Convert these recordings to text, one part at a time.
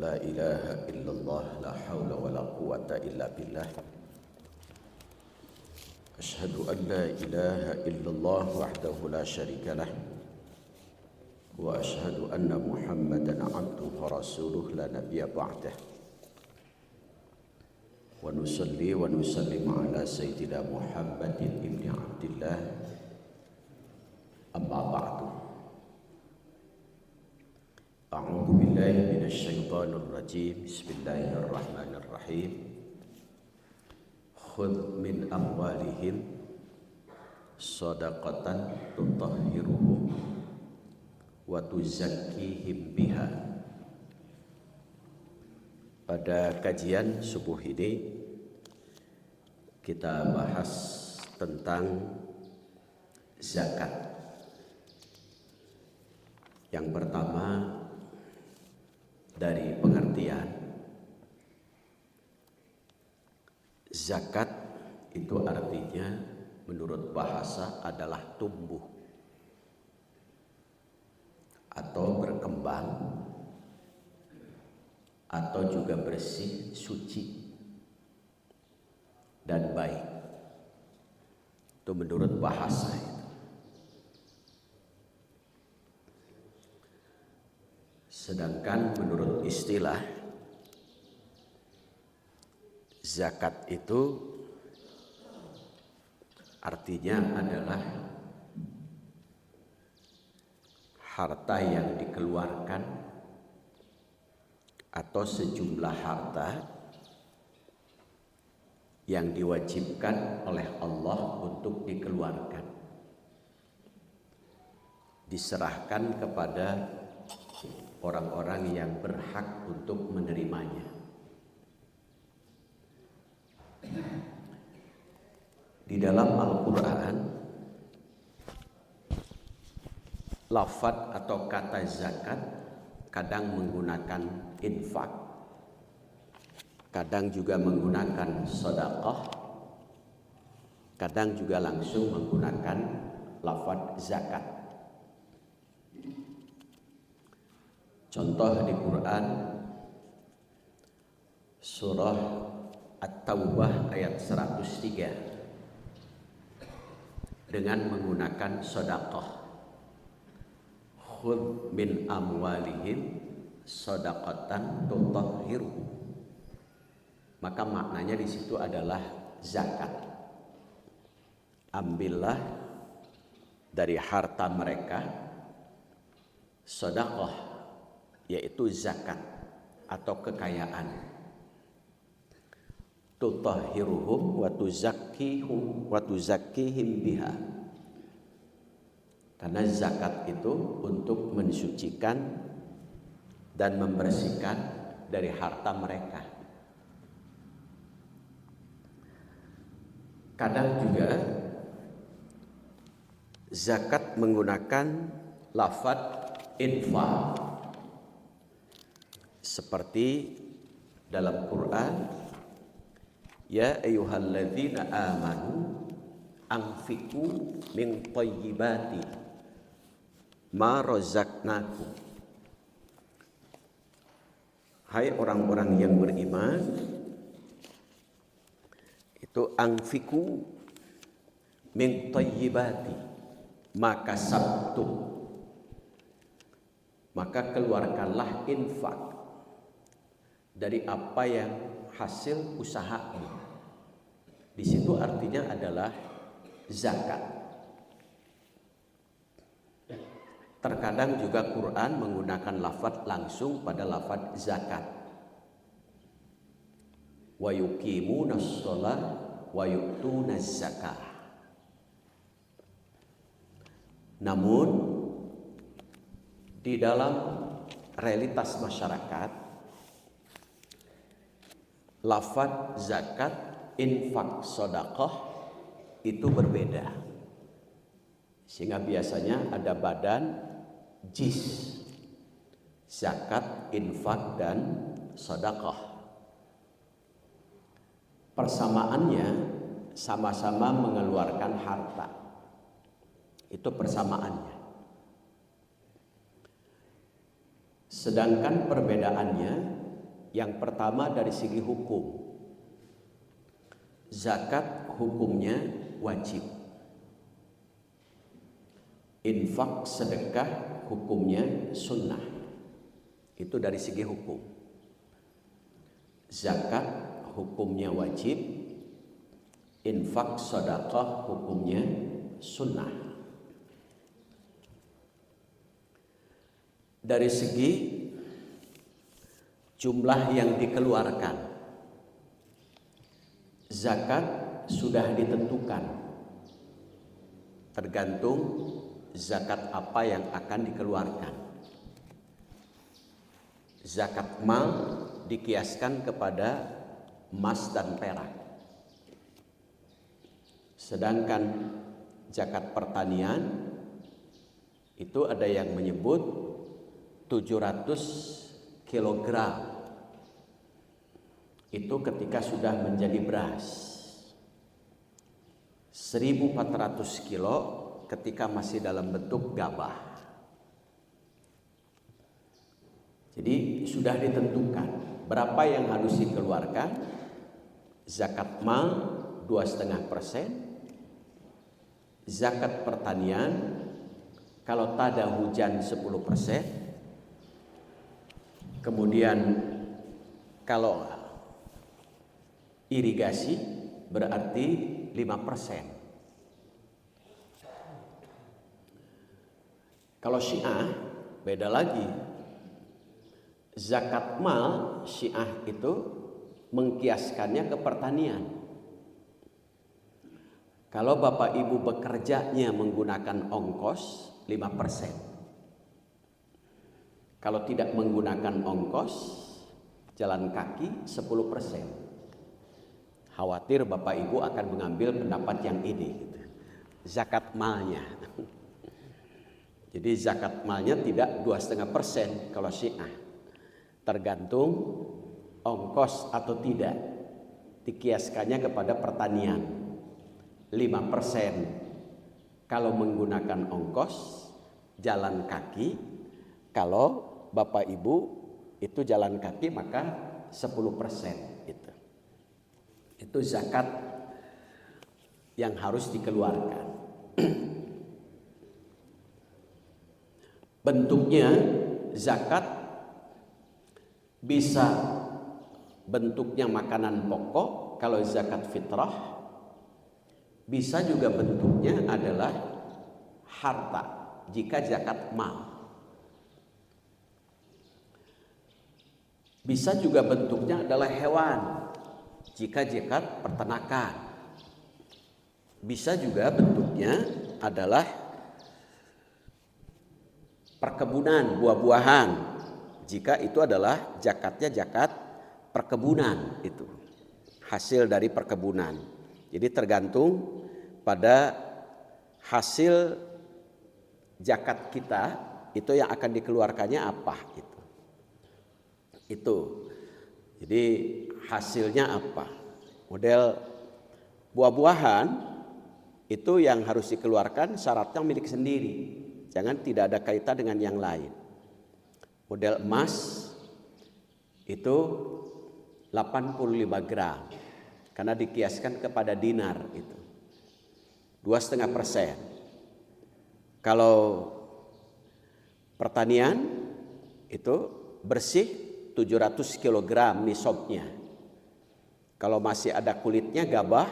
لا إله إلا الله لا حول ولا قوة إلا بالله أشهد أن لا إله إلا الله وحده لا شريك له وأشهد أن محمدا عبده ورسوله لا نبي بعده ونصلي ونسلم على سيدنا محمد بن عبد الله أما بعد أعوذ بالله من الشيطان الرجيم بسم الله الرحمن الرحيم خذ من أموالهم صدقة تطهرهم وتزكيهم بها. Pada kajian subuh ini kita bahas tentang zakat. Yang pertama, dari pengertian zakat itu artinya menurut bahasa adalah tumbuh atau berkembang atau juga bersih, suci dan baik. Itu menurut bahasa itu. Sedangkan menurut istilah zakat itu artinya adalah harta yang dikeluarkan atau sejumlah harta yang diwajibkan oleh Allah untuk dikeluarkan, diserahkan kepada orang-orang yang berhak untuk menerimanya. Di dalam Al-Quran, lafaz atau kata zakat kadang menggunakan infak, kadang juga menggunakan sedekah, kadang juga langsung menggunakan lafaz zakat. Contoh di Quran surah At-Taubah ayat 103 dengan menggunakan sedekah. Khudh min amwalihim shadaqatan tutahhiruhum. Maka maknanya di situ adalah zakat. Ambillah dari harta mereka sedekah, yaitu zakat atau kekayaan. Tutahhiruhum wa tuzakkihim biha. Karena zakat itu untuk mensucikan dan membersihkan dari harta mereka. Kadang juga zakat menggunakan lafaz infak, seperti dalam Quran, ya ayyuhalladzina amanu anfiqu min thayyibati ma razaqnakum. Hai orang-orang yang beriman, itu anfiqu min thayyibati, maka sabtu, maka keluarkanlah infak dari apa yang hasil usahamu. Di situ artinya adalah zakat. Terkadang juga Quran menggunakan lafaz langsung pada lafaz zakat. Wa yuqimunas shalah wa yu'tunaz zakah. Namun di dalam realitas masyarakat, lafaz zakat, infak, sedekah itu berbeda. Sehingga biasanya ada badan jis, zakat, infak, dan sedekah. Persamaannya sama-sama mengeluarkan harta. Itu persamaannya. Sedangkan perbedaannya Yang pertama dari segi hukum. Zakat hukumnya wajib. Infak sedekah hukumnya sunnah. Itu dari segi hukum. Zakat hukumnya wajib. Infak sedekah hukumnya sunnah. Dari segi jumlah yang dikeluarkan, zakat sudah ditentukan, tergantung zakat apa yang akan dikeluarkan. Zakat mal dikiaskan kepada emas dan perak. Sedangkan zakat pertanian itu ada yang menyebut 700 kilogram. Itu ketika sudah menjadi beras. 1.400 kilo ketika masih dalam bentuk gabah. Jadi sudah ditentukan berapa yang harus dikeluarkan. Zakat mal 2,5%. Zakat pertanian kalau tak ada hujan 10%. Kemudian kalau irigasi berarti 5%. Kalau Syiah beda lagi. Zakat mal Syiah itu mengkiaskannya ke pertanian. Kalau Bapak Ibu bekerjanya menggunakan ongkos 5%. Kalau tidak menggunakan ongkos jalan kaki 10%. Khawatir Bapak Ibu akan mengambil pendapat yang ini, zakat malnya. Jadi zakat malnya tidak 2,5% kalau Syiah. Tergantung ongkos atau tidak. Dikiaskannya kepada pertanian. 5% kalau menggunakan ongkos jalan kaki. Kalau Bapak Ibu itu jalan kaki maka 10% itu. Itu zakat yang harus dikeluarkan. Bentuknya zakat bisa bentuknya makanan pokok kalau zakat fitrah, bisa juga bentuknya adalah harta jika zakat mal. Bisa juga bentuknya adalah hewan jika zakat peternakan. Bisa juga bentuknya adalah perkebunan, buah-buahan. Jika itu adalah zakatnya zakat perkebunan, itu hasil dari perkebunan. Jadi tergantung pada hasil zakat kita itu yang akan dikeluarkannya apa itu. Itu. Jadi hasilnya apa? Model buah-buahan itu yang harus dikeluarkan syaratnya milik sendiri. Jangan tidak ada kaitan dengan yang lain. Model emas itu 85 gram karena dikiaskan kepada dinar itu 2,5%. Kalau pertanian itu bersih 700 kg nisabnya. Kalau masih ada kulitnya gabah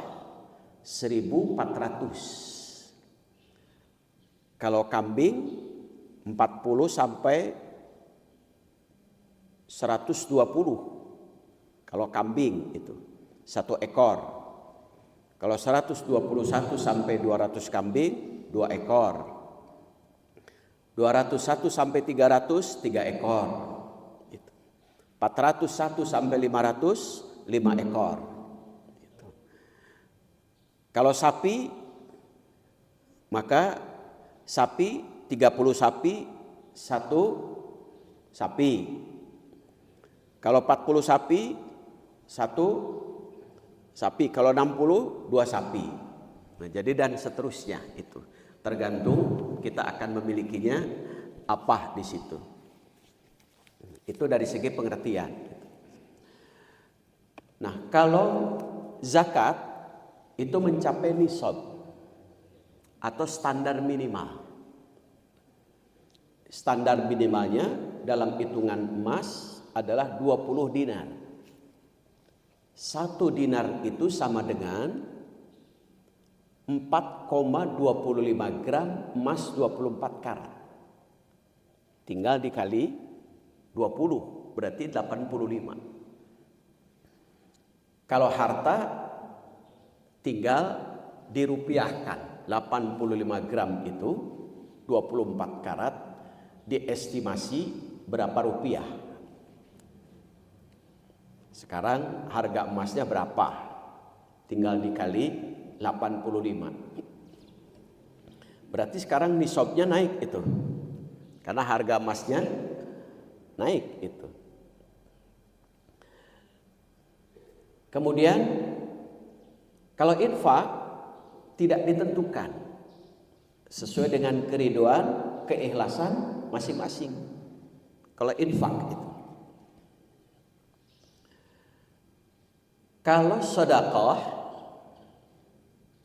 1.400. Kalau kambing 40 sampai 120. Kalau kambing itu 1 ekor. Kalau 121 sampai 200 kambing 2 ekor. 201 sampai 300 3 ekor. 401 sampai 500 5 ekor. Kalau sapi maka sapi 30 sapi 1 sapi. Kalau 40 sapi 1 sapi. Kalau 60 2 sapi. Nah, jadi dan seterusnya itu. Tergantung kita akan memilikinya apa di situ. Itu dari segi pengertian. Nah, kalau zakat itu mencapai nisab atau standar minimal. Standar minimalnya dalam hitungan emas adalah 20 dinar. 1 dinar itu sama dengan 4,25 gram emas 24 karat. Tinggal dikali 20, berarti 85. Kalau harta tinggal dirupiahkan. 85 gram itu 24 karat diestimasi berapa rupiah. Sekarang harga emasnya berapa? Tinggal dikali 85. Berarti sekarang nisabnya naik itu. Karena harga emasnya naik itu. Kemudian kalau infak tidak ditentukan sesuai dengan keriduan, keikhlasan masing-masing. Kalau infak itu. Kalau sedekah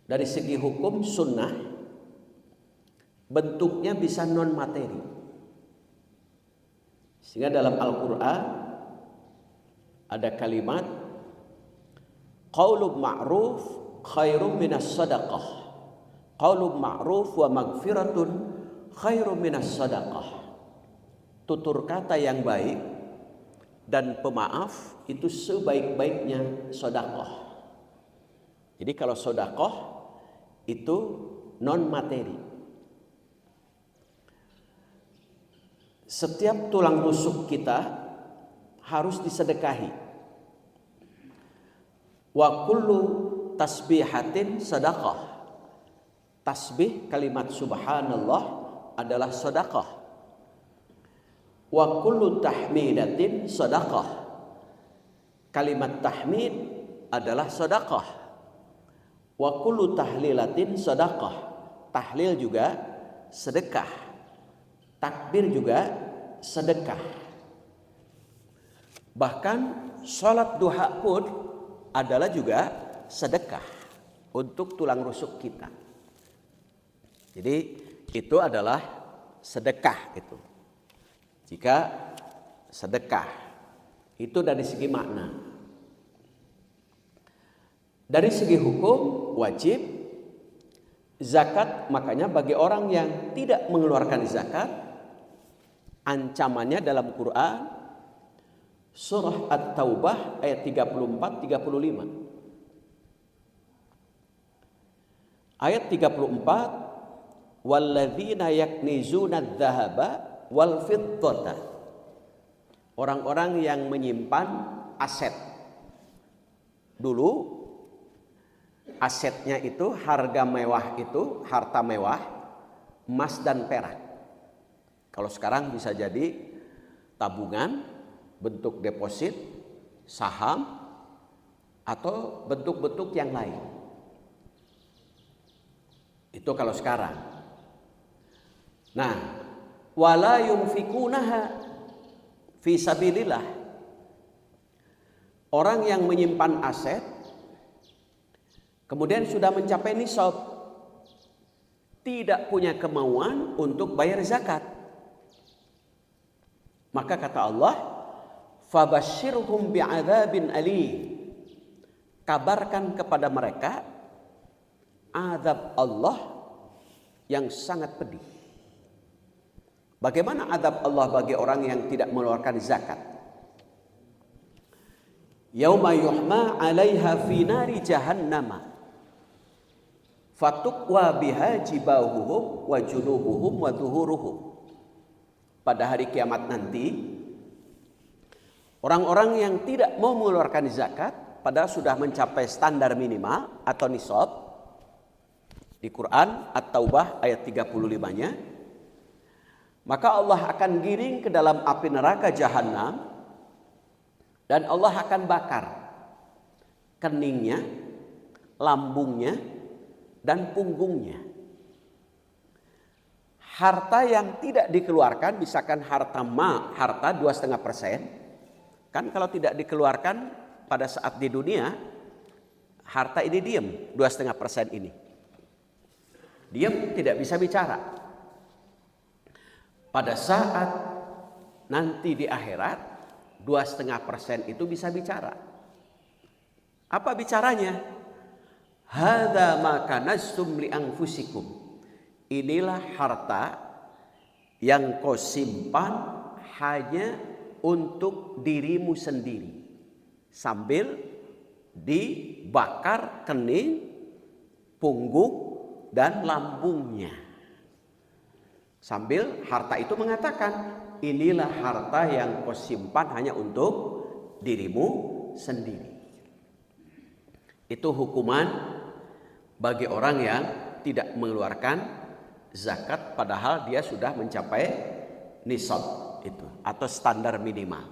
dari segi hukum sunnah bentuknya bisa non materi. Sehingga dalam Al-Quran ada kalimat qaulun ma'ruf khairum minas sadaqah. Qaulun ma'ruf wa magfiratun khairum minas sadaqah. Tutur kata yang baik dan pemaaf itu sebaik-baiknya sedekah. Jadi kalau sedekah itu non materi. Setiap tulang rusuk kita harus disedekahi. Wa kullu tasbihatin sedekah. Tasbih kalimat subhanallah adalah sedekah. Wa kullu tahmidatin sedekah. Kalimat tahmid adalah sedekah. Wa kullu tahlilatin sedekah. Tahlil juga sedekah. Takbir juga sedekah. Bahkan sholat duha pun adalah juga sedekah untuk tulang rusuk kita. Jadi itu adalah sedekah itu. Jika sedekah itu dari segi makna. Dari segi hukum wajib zakat, makanya bagi orang yang tidak mengeluarkan zakat ancamannya dalam Quran surah At-Taubah ayat 34-35. Ayat 34, walladzina yaknizuna adz-dzahaba wal fiddata. Orang-orang yang menyimpan aset. Dulu asetnya itu harga mewah, itu harta mewah, emas dan perak. Kalau sekarang bisa jadi tabungan, bentuk deposit, saham, atau bentuk-bentuk yang lain. Itu kalau sekarang. Nah, wala yunfikunaha fi sabilillah. Orang yang menyimpan aset kemudian sudah mencapai nisab, tidak punya kemauan untuk bayar zakat, maka kata Allah, fabashshirhum bi'adzabin alim. Kabarkan kepada mereka azab Allah yang sangat pedih. Bagaimana azab Allah bagi orang yang tidak mengeluarkan zakat? Yauma yuhma 'alaiha fi nari jahannama fatukwa biha jibahuhum wa junubuhum wa zuhuruhum. Pada hari kiamat nanti, orang-orang yang tidak mau mengeluarkan zakat padahal sudah mencapai standar minimal atau nisab, di Quran At-Taubah ayat 35-nya, maka Allah akan giring ke dalam api neraka jahanam dan Allah akan bakar keningnya, lambungnya, dan punggungnya. Harta yang tidak dikeluarkan, misalkan harta 2,5%, kan kalau tidak dikeluarkan pada saat di dunia harta ini diam, 2,5% ini. Diam, tidak bisa bicara. Pada saat nanti di akhirat 2,5% itu bisa bicara. Apa bicaranya? Hadza ma kanaztum li anfusikum. Inilah harta yang kau simpan hanya untuk dirimu sendiri. Sambil dibakar kening, punggung, dan lambungnya. Sambil harta itu mengatakan, inilah harta yang kau simpan hanya untuk dirimu sendiri. Itu hukuman bagi orang yang tidak mengeluarkan zakat padahal dia sudah mencapai nisab itu atau standar minimal.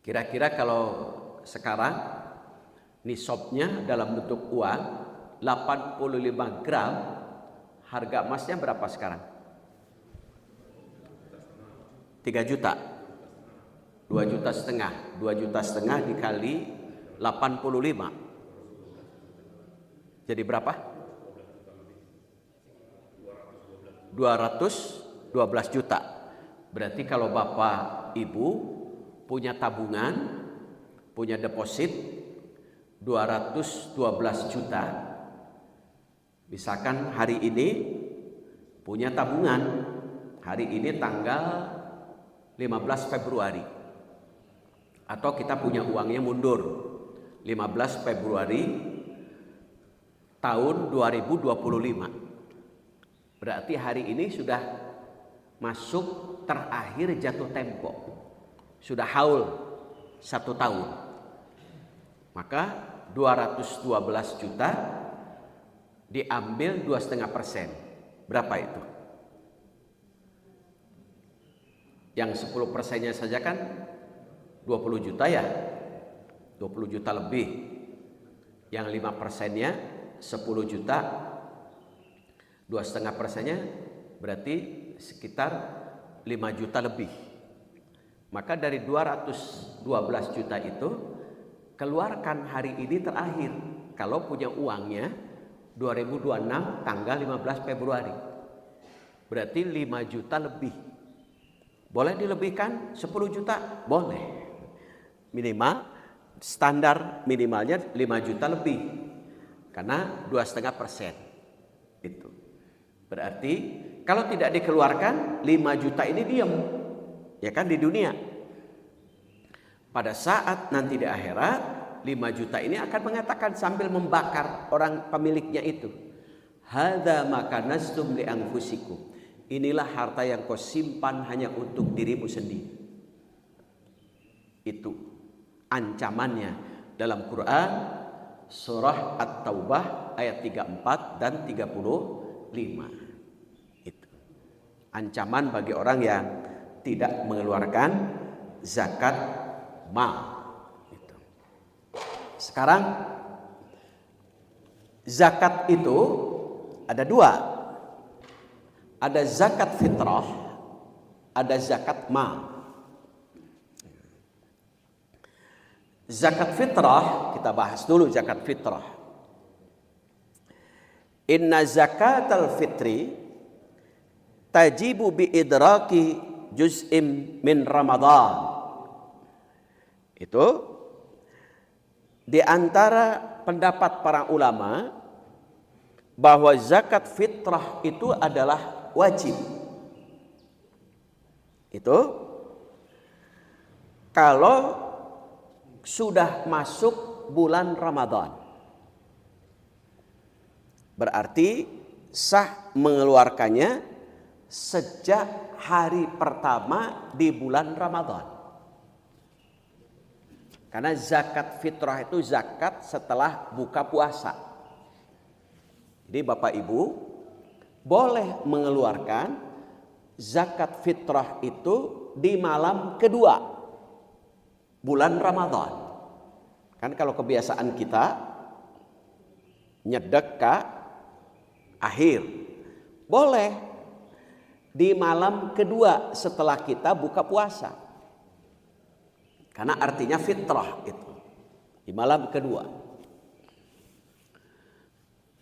Kira-kira kalau sekarang nisabnya dalam bentuk uang 85 gram, harga emasnya berapa sekarang? 3 juta. 2,5 juta. 2,5 juta dikali 85. Jadi berapa? 212 juta. Berarti kalau Bapak Ibu punya tabungan, punya deposit 212 juta. Misalkan hari ini punya tabungan, hari ini tanggal 15 Februari. Atau kita punya uangnya mundur 15 Februari tahun 2025. Berarti hari ini sudah masuk terakhir jatuh tempo. Sudah haul 1 tahun. Maka 212 juta diambil 2,5%. Berapa itu? Yang 10%-nya saja kan 20 juta ya. 20 juta lebih. Yang 5%-nya 10 juta, 2,5%-nya berarti sekitar 5 juta lebih. Maka dari 212 juta itu keluarkan hari ini terakhir. Kalau punya uangnya 2026 tanggal 15 Februari. Berarti 5 juta lebih. Boleh dilebihkan 10 juta? Boleh. Minimal standar minimalnya 5 juta lebih. Karena 2,5% itu. Berarti kalau tidak dikeluarkan 5 juta ini diam. Ya kan di dunia. Pada saat nanti di akhirat 5 juta ini akan mengatakan sambil membakar orang pemiliknya itu. Hadza ma kanaztum li anfusikum. Inilah harta yang kau simpan hanya untuk dirimu sendiri. Itu ancamannya dalam Quran surah At-Taubah ayat 34 dan 35. Itu ancaman bagi orang yang tidak mengeluarkan zakat mal. Itu. Sekarang zakat itu ada 2. Ada zakat fitrah, ada zakat mal. Zakat fitrah, kita bahas dulu zakat fitrah. Inna zakatal fitri tajibu bi idraki juz'im min Ramadan. Itu di antara pendapat para ulama bahwa zakat fitrah itu adalah wajib. Itu kalau sudah masuk bulan Ramadan. Berarti sah mengeluarkannya sejak hari pertama di bulan Ramadan. Karena zakat fitrah itu zakat setelah buka puasa. Jadi Bapak Ibu boleh mengeluarkan zakat fitrah itu di malam kedua bulan Ramadan. Kan kalau kebiasaan kita nyedek ke akhir. Boleh di malam kedua setelah kita buka puasa. Karena artinya fitrah itu di malam kedua.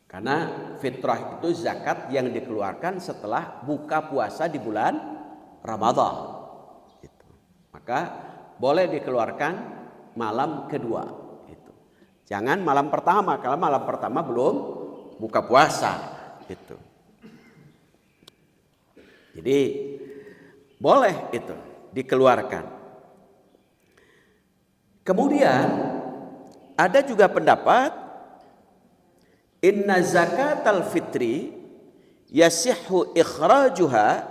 Karena fitrah itu zakat yang dikeluarkan setelah buka puasa di bulan Ramadan. Itu. Maka boleh dikeluarkan malam kedua. Itu. Jangan malam pertama, kalau malam pertama belum buka puasa. Itu. Jadi boleh itu dikeluarkan. Kemudian ada juga pendapat inna zakatal fitri yasihhu ikhrajuha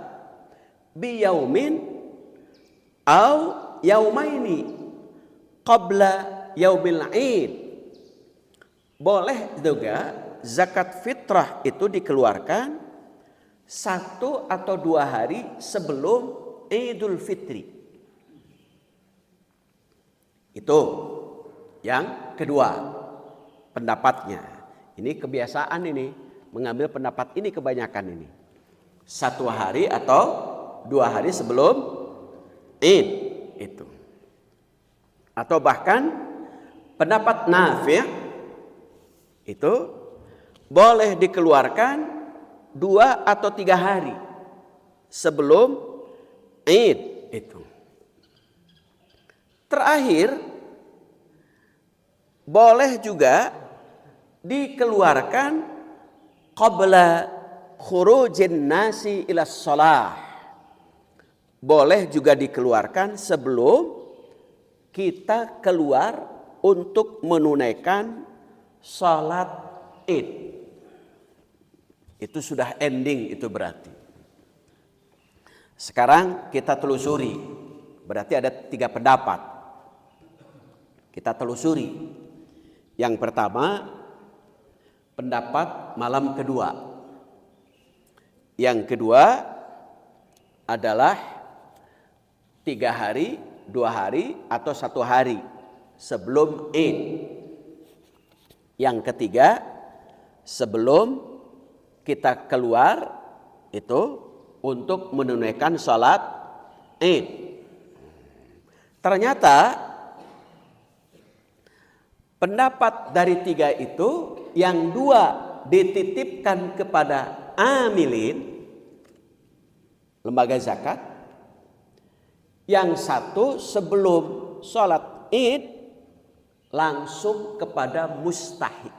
biyaumin au yaumaini qabla yaumil id. Boleh juga zakat fitrah itu dikeluarkan 1 atau 2 hari sebelum Idul Fitri. Itu yang kedua pendapatnya. Ini kebiasaan ini, mengambil pendapat ini kebanyakan ini. 1 hari atau 2 hari sebelum Id itu. Atau bahkan pendapat Nafi' itu boleh dikeluarkan 2 atau 3 hari sebelum Id itu. Terakhir boleh juga dikeluarkan qabla khurujin nasi ila shalah. Boleh juga dikeluarkan sebelum kita keluar untuk menunaikan salat Id. Itu sudah ending itu berarti. Sekarang kita telusuri. Berarti ada 3 pendapat. Kita telusuri. Yang pertama, pendapat malam kedua. Yang kedua adalah 3 hari, 2 hari, atau 1 hari sebelum Id. Yang ketiga, sebelum kita keluar itu untuk menunaikan salat Id. Ternyata pendapat dari 3 itu yang 2 dititipkan kepada amilin, lembaga zakat. Yang 1 sebelum sholat Id langsung kepada mustahik.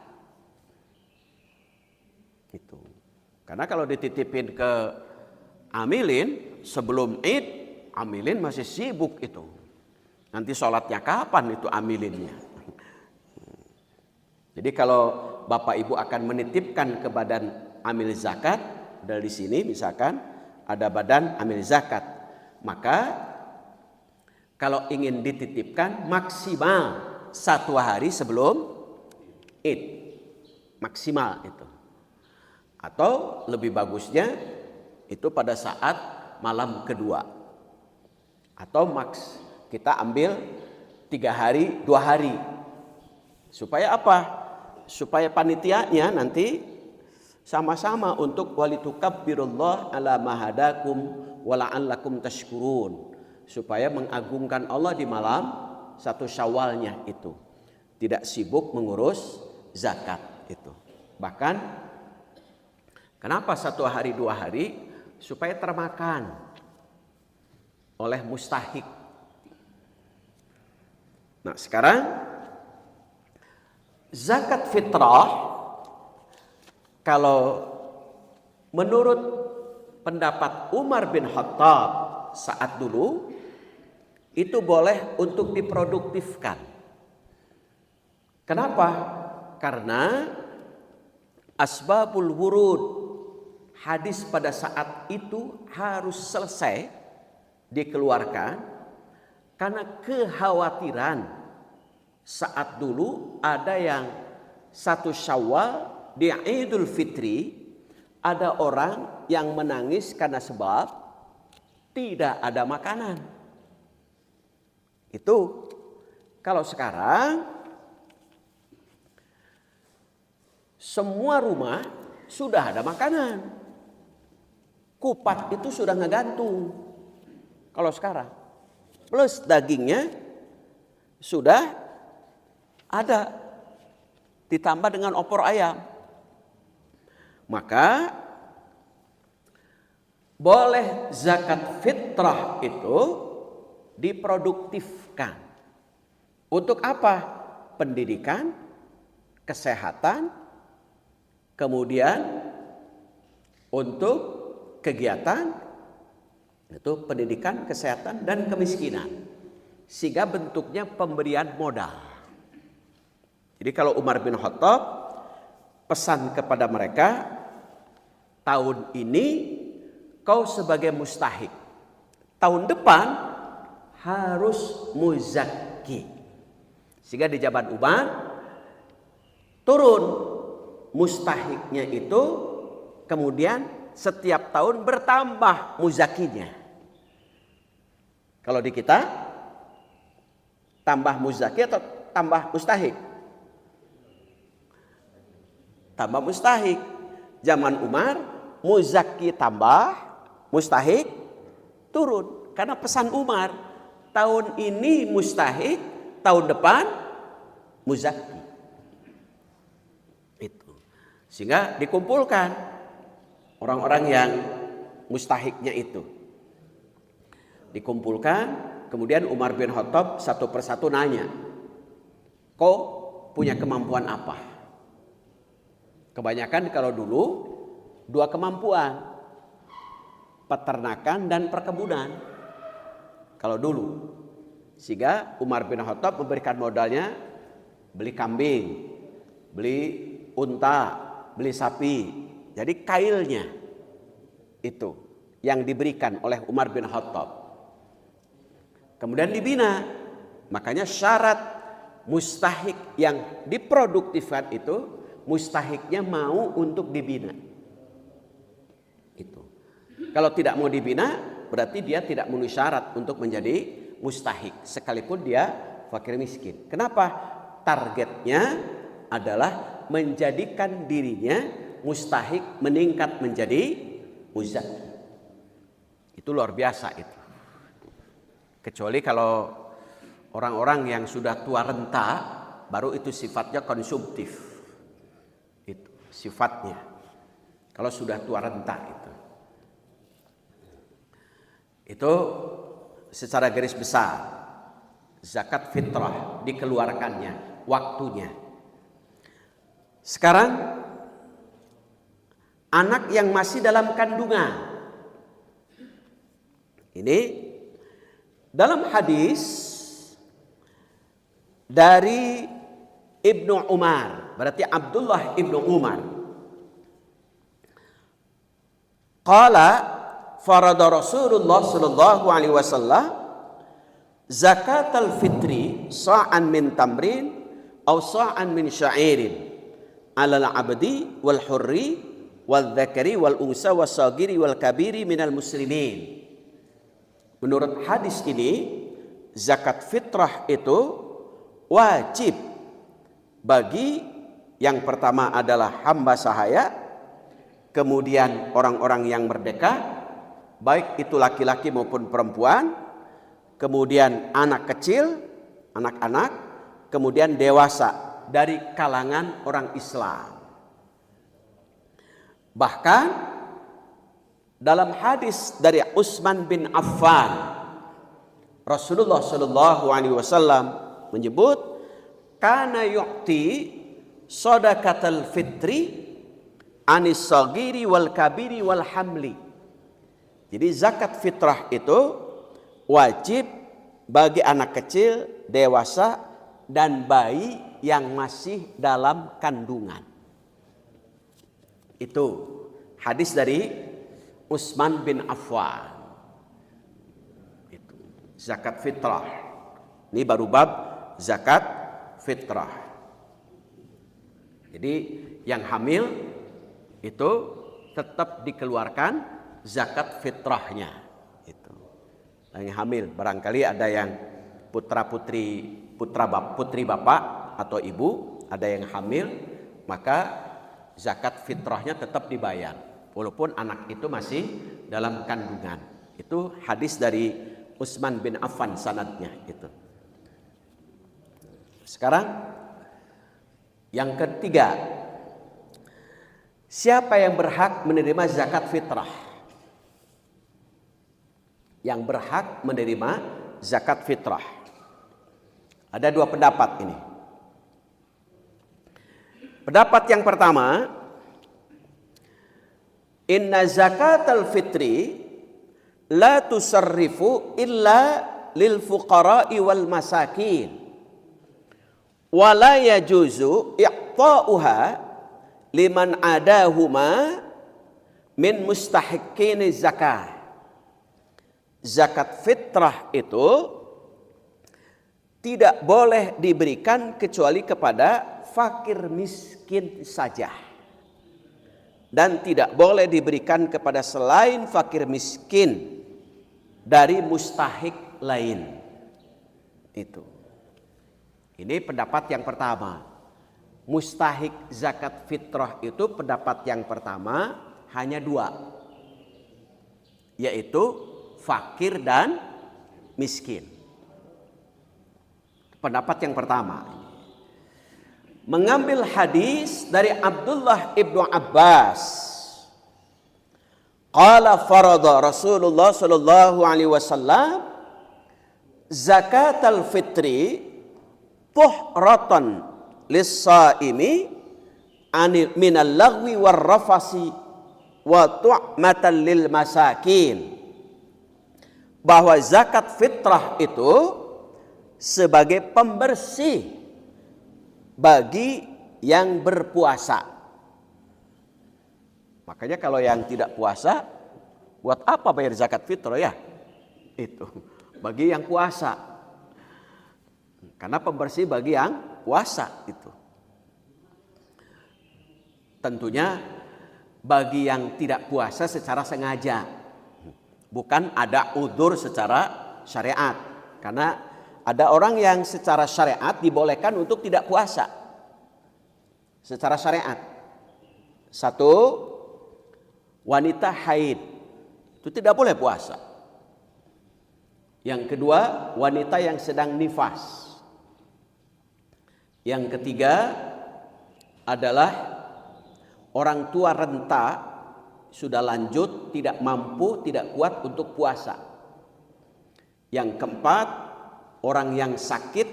Gitu. Karena kalau dititipin ke amilin sebelum Id, amilin masih sibuk itu. Nanti sholatnya kapan itu amilinnya? Jadi kalau Bapak Ibu akan menitipkan ke badan amil zakat, dari sini misalkan ada badan amil zakat, maka kalau ingin dititipkan maksimal 1 hari sebelum Id, maksimal itu. Atau lebih bagusnya itu pada saat malam kedua. Atau kita ambil 3 hari, 2 hari. Supaya apa? Supaya panitianya nanti sama-sama untuk walitukabbirullah ala mahadakum wala'allakum tashkurun. Supaya mengagungkan Allah di malam 1 Syawalnya itu. Tidak sibuk mengurus zakat itu. Bahkan kenapa 1 hari 2 hari? Supaya termakan oleh mustahik. Nah sekarang zakat fitrah kalau menurut pendapat Umar bin Khattab saat dulu itu boleh untuk diproduktifkan. Kenapa? Karena asbabul wurud, hadis pada saat itu harus selesai dikeluarkan karena kekhawatiran saat dulu ada yang 1 Syawal di Idul Fitri ada orang yang menangis karena sebab tidak ada makanan. Itu kalau sekarang semua rumah sudah ada makanan. Kupat itu sudah ngegantung. Kalau sekarang plus dagingnya sudah ada, ditambah dengan opor ayam. Maka boleh zakat fitrah itu diproduktifkan. Untuk apa? Pendidikan, kesehatan, kemudian untuk kegiatan itu pendidikan, kesehatan, dan kemiskinan. Sehingga bentuknya pemberian modal. Jadi kalau Umar bin Khattab pesan kepada mereka, tahun ini kau sebagai mustahik, tahun depan harus muzakki. Sehingga di zaman Umar turun mustahiknya itu, kemudian setiap tahun bertambah muzakinya. Kalau di kita tambah muzaki atau tambah mustahik? Tambah mustahik. Zaman Umar muzaki tambah, mustahik turun. Karena pesan Umar, tahun ini mustahik, tahun depan muzaki. Itu. Sehingga dikumpulkan orang-orang yang mustahiknya itu. Dikumpulkan, kemudian Umar bin Khattab satu persatu nanya, kau punya kemampuan apa? Kebanyakan kalau dulu dua kemampuan, peternakan dan perkebunan. Kalau dulu, sehingga Umar bin Khattab memberikan modalnya beli kambing, beli unta, beli sapi. Jadi kailnya itu yang diberikan oleh Umar bin Khattab. Kemudian dibina. Makanya syarat mustahik yang diproduktifkan itu, mustahiknya mau untuk dibina. Itu. Kalau tidak mau dibina, berarti dia tidak memenuhi syarat untuk menjadi mustahik, sekalipun dia fakir miskin. Kenapa? Targetnya adalah menjadikan dirinya mustahik meningkat menjadi muzaki. Itu luar biasa itu. Kecuali kalau orang-orang yang sudah tua renta, baru itu sifatnya konsumtif. Itu sifatnya. Kalau sudah tua renta itu secara garis besar zakat fitrah dikeluarkannya, waktunya. Sekarang anak yang masih dalam kandungan. Ini dalam hadis dari Ibnu Umar, berarti Abdullah Ibnu Umar. Qala farada Rasulullah sallallahu alaihi wasallam zakatal fitri sa'an min tamrin aw sa'an min sya'irin 'alal 'abdi wal hurri wal dzakari wal unsa was sagiri wal kabiri minal muslimin. Menurut hadis ini, zakat fitrah itu wajib bagi yang pertama adalah hamba sahaya, kemudian orang-orang yang merdeka, baik itu laki-laki maupun perempuan, kemudian anak kecil, anak-anak, kemudian dewasa dari kalangan orang Islam. Bahkan dalam hadis dari Utsman bin Affan, Rasulullah Shallallahu Alaihi Wasallam menyebut, kana yu'ti shadaqatal fitri anis sagiri wal kabiri wal hamli. Jadi zakat fitrah itu wajib bagi anak kecil, dewasa, dan bayi yang masih dalam kandungan. Itu hadis dari Utsman bin Affan. Itu zakat fitrah. Ini baru bab zakat fitrah. Jadi yang hamil itu tetap dikeluarkan zakat fitrahnya. Itu. Yang hamil, barangkali ada yang putri bapak atau ibu, ada yang hamil, maka zakat fitrahnya tetap dibayar. Walaupun anak itu masih dalam kandungan. Itu hadis dari Utsman bin Affan sanadnya itu. Sekarang yang ketiga, siapa yang berhak menerima zakat fitrah? Yang berhak menerima zakat fitrah. Ada dua pendapat ini. Pendapat yang pertama, inna zakatal fitri la tusarrifu illa lil fuqara'i wal masakin wa la yajuzu i'ta'uha liman adahuma min mustahiqqin zakah. Zakat fitrah itu tidak boleh diberikan kecuali kepada fakir miskin saja, dan tidak boleh diberikan kepada selain fakir miskin dari mustahik lain. Itu. Ini pendapat yang pertama. Mustahik zakat fitrah itu pendapat yang pertama hanya dua, yaitu fakir dan miskin. Pendapat yang pertama. Mengambil hadis dari Abdullah ibnu Abbas. Qala farada Rasulullah sallallahu alaihi wasallam zakatal fitri tuhratan lis-saimi minal lagwi war rafasi wa tu'matan lil masakin. Bahwa zakat fitrah itu sebagai pembersih bagi yang berpuasa. Makanya kalau yang tidak puasa, buat apa bayar zakat fitrah ya? Itu bagi yang puasa. Karena pembersih bagi yang puasa itu. Tentunya bagi yang tidak puasa secara sengaja. Bukan ada udzur secara syariat. Karena ada orang yang secara syariat dibolehkan untuk tidak puasa. Secara syariat. Satu, wanita haid. Itu tidak boleh puasa. Yang kedua, wanita yang sedang nifas. Yang ketiga adalah orang tua renta, sudah lanjut, tidak mampu, tidak kuat untuk puasa. Yang keempat, orang yang sakit,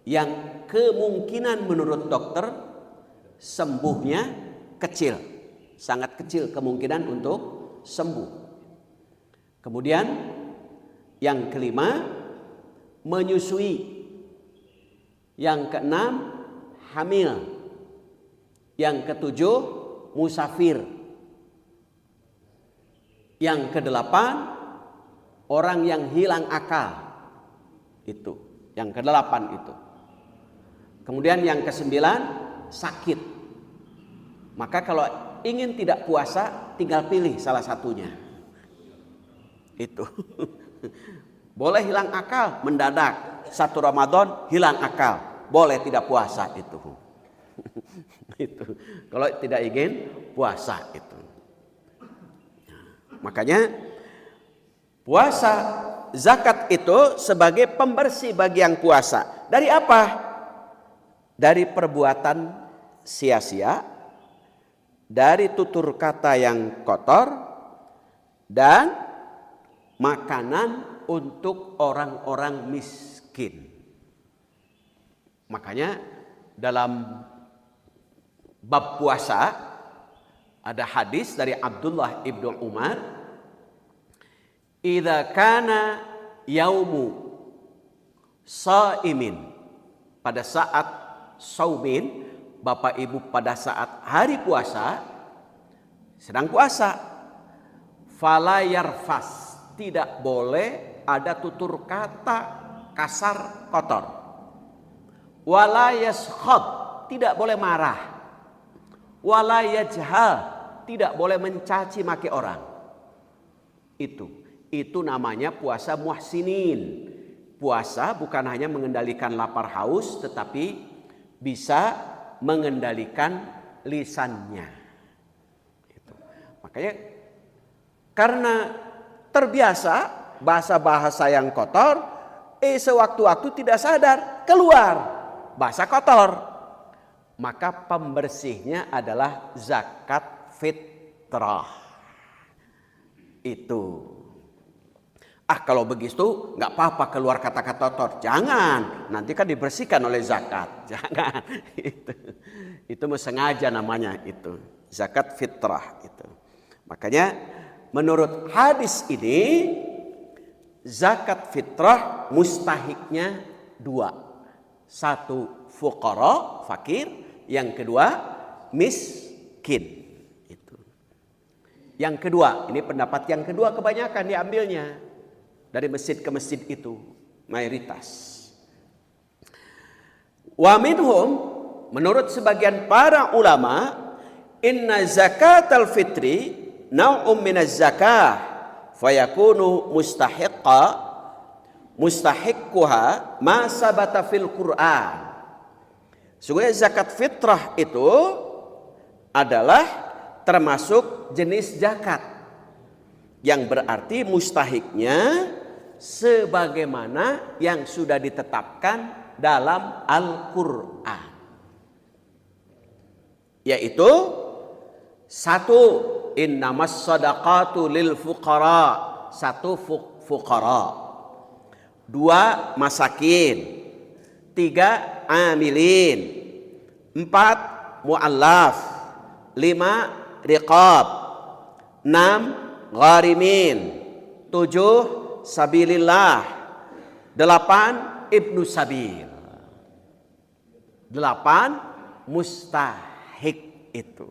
yang kemungkinan menurut dokter sembuhnya kecil, sangat kecil kemungkinan untuk sembuh. Kemudian yang kelima, menyusui. Yang keenam, hamil. Yang ketujuh, musafir. Yang kedelapan, orang yang hilang akal. Itu, yang kedelapan itu. Kemudian yang kesembilan, sakit. Maka kalau ingin tidak puasa, tinggal pilih salah satunya. Itu. Boleh hilang akal mendadak. Satu Ramadan hilang akal. Boleh tidak puasa itu. Itu. Kalau tidak ingin puasa itu. Makanya puasa zakat itu sebagai pembersih bagi yang puasa. Dari apa? Dari perbuatan sia-sia, dari tutur kata yang kotor, dan makanan untuk orang-orang miskin. Makanya dalam bab puasa ada hadis dari Abdullah ibnu Umar, idza kana yaumu shaimin, pada saat saumin, Bapak Ibu pada saat hari puasa, sedang puasa, fala yarfas, tidak boleh ada tutur kata kasar kotor. Wala yaskhab, tidak boleh marah. Wala yajhal, tidak boleh mencaci maki orang. Itu namanya puasa muhsinin. Puasa bukan hanya mengendalikan lapar haus, tetapi bisa mengendalikan lisannya. Makanya karena terbiasa bahasa-bahasa yang kotor, sewaktu-waktu tidak sadar keluar basah kotor, maka pembersihnya adalah zakat fitrah. Itu. Kalau begitu nggak apa-apa keluar kata-kata kotor. Jangan, nanti kan dibersihkan oleh zakat. Jangan. Itu sengaja namanya itu. Zakat fitrah itu. Makanya menurut hadis ini zakat fitrah mustahiknya dua. Satu fuqara, fakir. Yang kedua miskin. Itu. Yang kedua, ini pendapat yang kedua kebanyakan diambilnya. Dari masjid ke masjid itu mayoritas. Wa minhum, menurut sebagian para ulama, inna zakatal fitri naw'um minaz zakah fayakunu mustahiqquha ma sabata fil Qur'an. Sungguh zakat fitrah itu adalah termasuk jenis zakat yang berarti mustahiknya sebagaimana yang sudah ditetapkan dalam Al-Quran, yaitu satu, innamas sadaqatu lil fuqara, satu fuqara, dua masakin, tiga amilin, empat mu'allaf, lima riqab, enam gharimin, tujuh sabilillah, delapan ibnu sabil, delapan mustahik itu.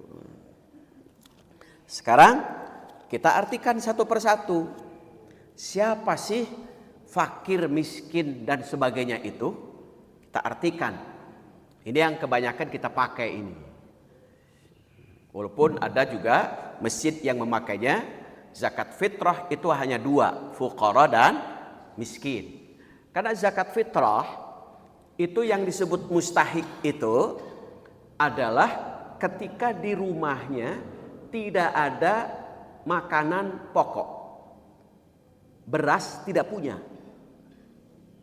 Sekarang kita artikan satu persatu. Siapa sih fakir, miskin dan sebagainya itu? Kita artikan. Ini yang kebanyakan kita pakai ini. Walaupun ada juga masjid yang memakainya. Zakat fitrah itu hanya dua, fuqara dan miskin. Karena zakat fitrah itu yang disebut mustahik itu adalah ketika di rumahnya tidak ada makanan pokok. Beras tidak punya.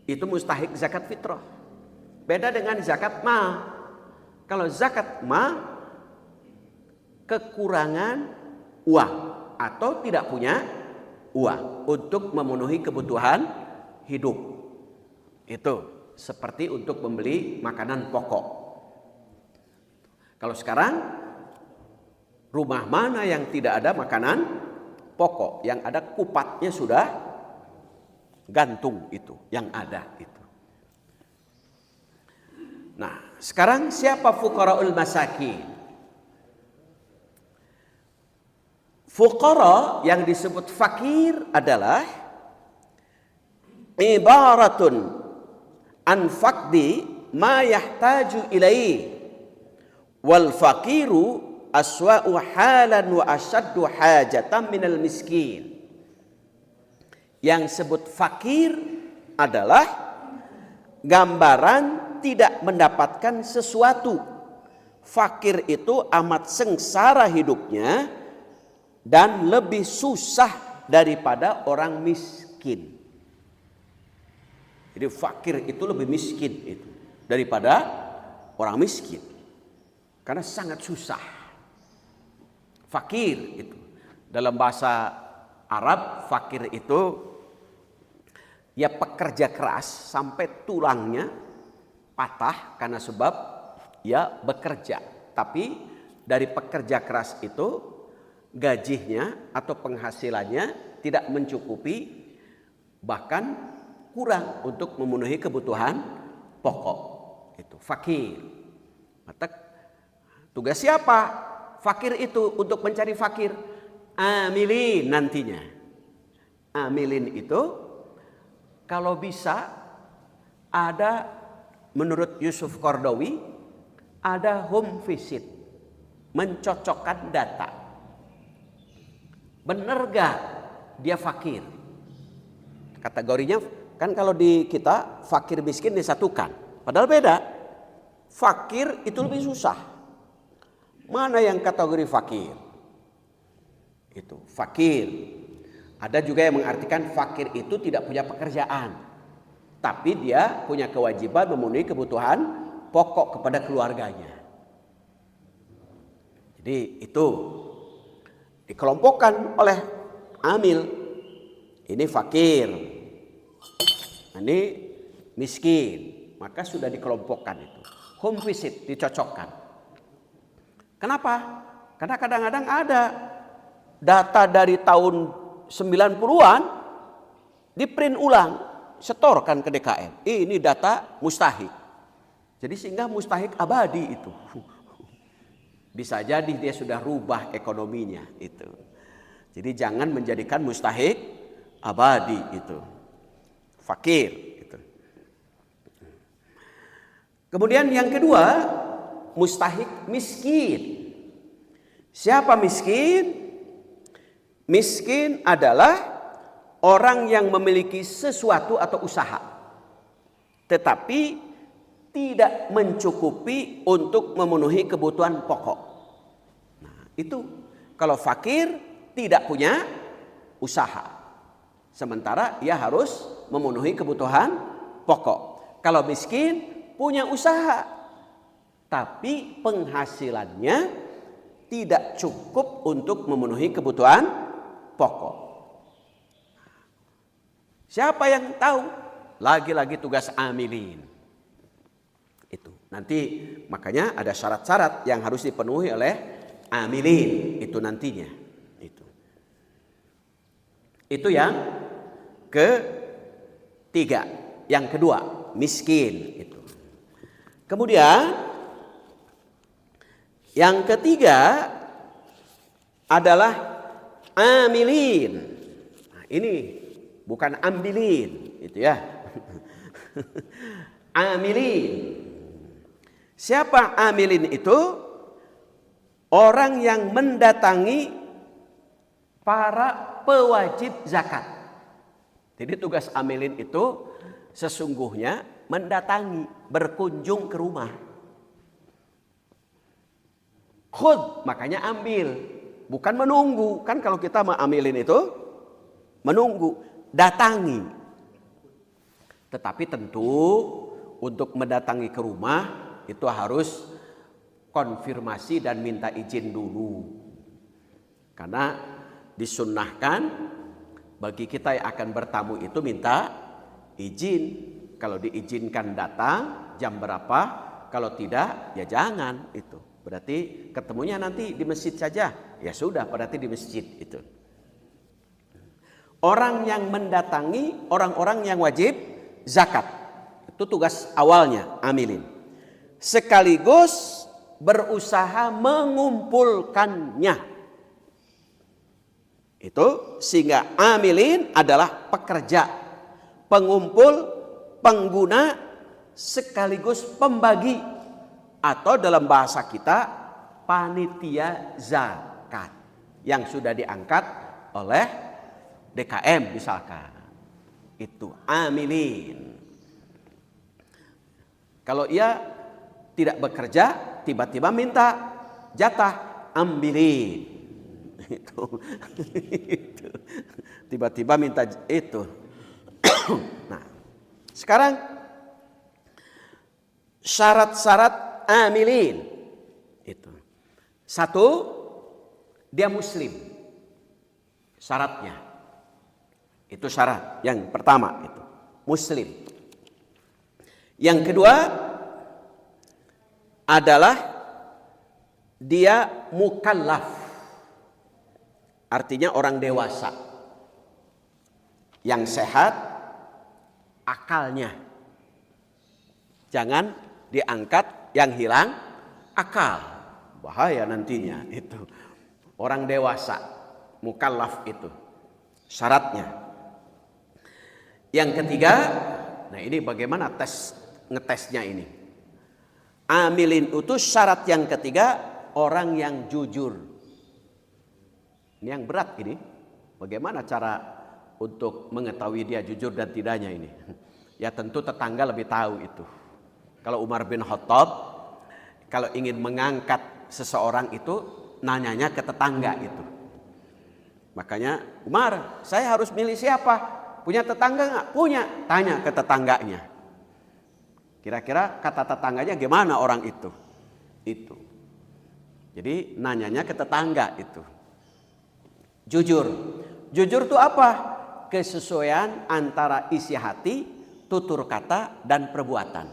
Itu mustahik zakat fitrah. Beda dengan zakat mal. Kalau zakat mal kekurangan uang atau tidak punya uang untuk memenuhi kebutuhan hidup. Itu seperti untuk membeli makanan pokok. Kalau sekarang rumah mana yang tidak ada makanan pokok, yang ada kupatnya sudah gantung, itu yang ada itu. Nah, sekarang siapa fuqaraul masakin? Fuqara yang disebut fakir adalah ibaratun an faqdi ma yahtaju ilaih wal faqiru aswa'u halan wa asyaddu hajatan minal miskin. Yang sebut fakir adalah gambaran tidak mendapatkan sesuatu. Fakir itu amat sengsara hidupnya dan lebih susah daripada orang miskin. Jadi fakir itu lebih miskin itu daripada orang miskin. Karena sangat susah. Fakir itu dalam bahasa Arab, fakir itu ya pekerja keras sampai tulangnya patah karena sebab ya bekerja. Tapi dari pekerja keras itu gajinya atau penghasilannya tidak mencukupi, bahkan kurang untuk memenuhi kebutuhan pokok. Itu fakir. Maka tugas siapa fakir itu untuk mencari fakir? Amilin nantinya. Amilin itu kalau bisa ada, menurut Yusuf Qaradawi, ada home visit, mencocokkan data. Benar gak dia fakir? Kategorinya kan kalau di kita fakir miskin disatukan. Padahal beda. Fakir itu lebih susah. Mana yang kategori fakir? Itu fakir. Ada juga yang mengartikan fakir itu tidak punya pekerjaan. Tapi dia punya kewajiban memenuhi kebutuhan pokok kepada keluarganya. Jadi itu dikelompokkan oleh amil. Ini fakir, ini miskin. Maka sudah dikelompokkan itu. Home visit dicocokkan. Kenapa? Karena kadang-kadang ada data dari tahun 90-an di print ulang, setorkan ke DKM. Ini data mustahik. Jadi sehingga mustahik abadi itu. Bisa jadi dia sudah rubah ekonominya itu. Jadi jangan menjadikan mustahik abadi itu. Fakir itu. Kemudian yang kedua, mustahik miskin. Siapa miskin? Miskin adalah orang yang memiliki sesuatu atau usaha, tetapi tidak mencukupi untuk memenuhi kebutuhan pokok. Nah, itu kalau fakir tidak punya usaha, sementara ia harus memenuhi kebutuhan pokok. Kalau miskin punya usaha, tapi penghasilannya tidak cukup untuk memenuhi kebutuhan pokok. Siapa yang tahu? Lagi-lagi tugas amilin. Itu. Nanti makanya ada syarat-syarat yang harus dipenuhi oleh amilin itu nantinya. Itu yang ketiga. Yang kedua, miskin itu. Kemudian yang ketiga adalah amilin. Nah, ini bukan ambilin, itu ya. Amilin. Siapa amilin itu? Orang yang mendatangi para pewajib zakat. Jadi tugas amilin itu sesungguhnya mendatangi, berkunjung ke rumah. Khud, makanya ambil, bukan menunggu. Kan kalau kita mau amilin itu menunggu, datangi. Tetapi tentu untuk mendatangi ke rumah itu harus konfirmasi dan minta izin dulu. Karena disunnahkan bagi kita yang akan bertamu itu minta izin. Kalau diizinkan datang jam berapa, kalau tidak ya jangan itu. Berarti ketemunya nanti di masjid saja. Ya sudah, berarti di masjid itu. Orang yang mendatangi orang-orang yang wajib zakat. Itu tugas awalnya amilin. Sekaligus berusaha mengumpulkannya. Itu sehingga amilin adalah pekerja, pengumpul, pengguna, sekaligus pembagi, atau dalam bahasa kita panitia zakat yang sudah diangkat oleh DKM misalkan. Itu amilin. Kalau ia tidak bekerja, tiba-tiba minta jatah, ambilin. Itu. Tiba-tiba minta itu. Nah, sekarang syarat-syarat amilin itu. Satu, dia muslim. Syaratnya. Itu syarat yang pertama itu, muslim. Yang kedua adalah dia mukallaf. Artinya orang dewasa yang sehat akalnya. Jangan diangkat yang hilang akal. Bahaya nantinya itu. Orang dewasa, mukallaf itu syaratnya. Yang ketiga, nah ini bagaimana ngetesnya ini. Amilin itu syarat yang ketiga, orang yang jujur. Ini yang berat ini. Bagaimana cara untuk mengetahui dia jujur dan tidaknya ini? Ya tentu tetangga lebih tahu itu. Kalau Umar bin Khattab, kalau ingin mengangkat seseorang itu, nanyanya ke tetangga itu. Makanya, Umar, saya harus milih siapa? Punya tetangga nggak? Punya. Tanya ke tetangganya. Kira-kira kata tetangganya gimana orang itu? Itu. Jadi nanyanya ke tetangga itu. Jujur. Jujur itu apa? Kesesuaian antara isi hati, tutur kata, dan perbuatan.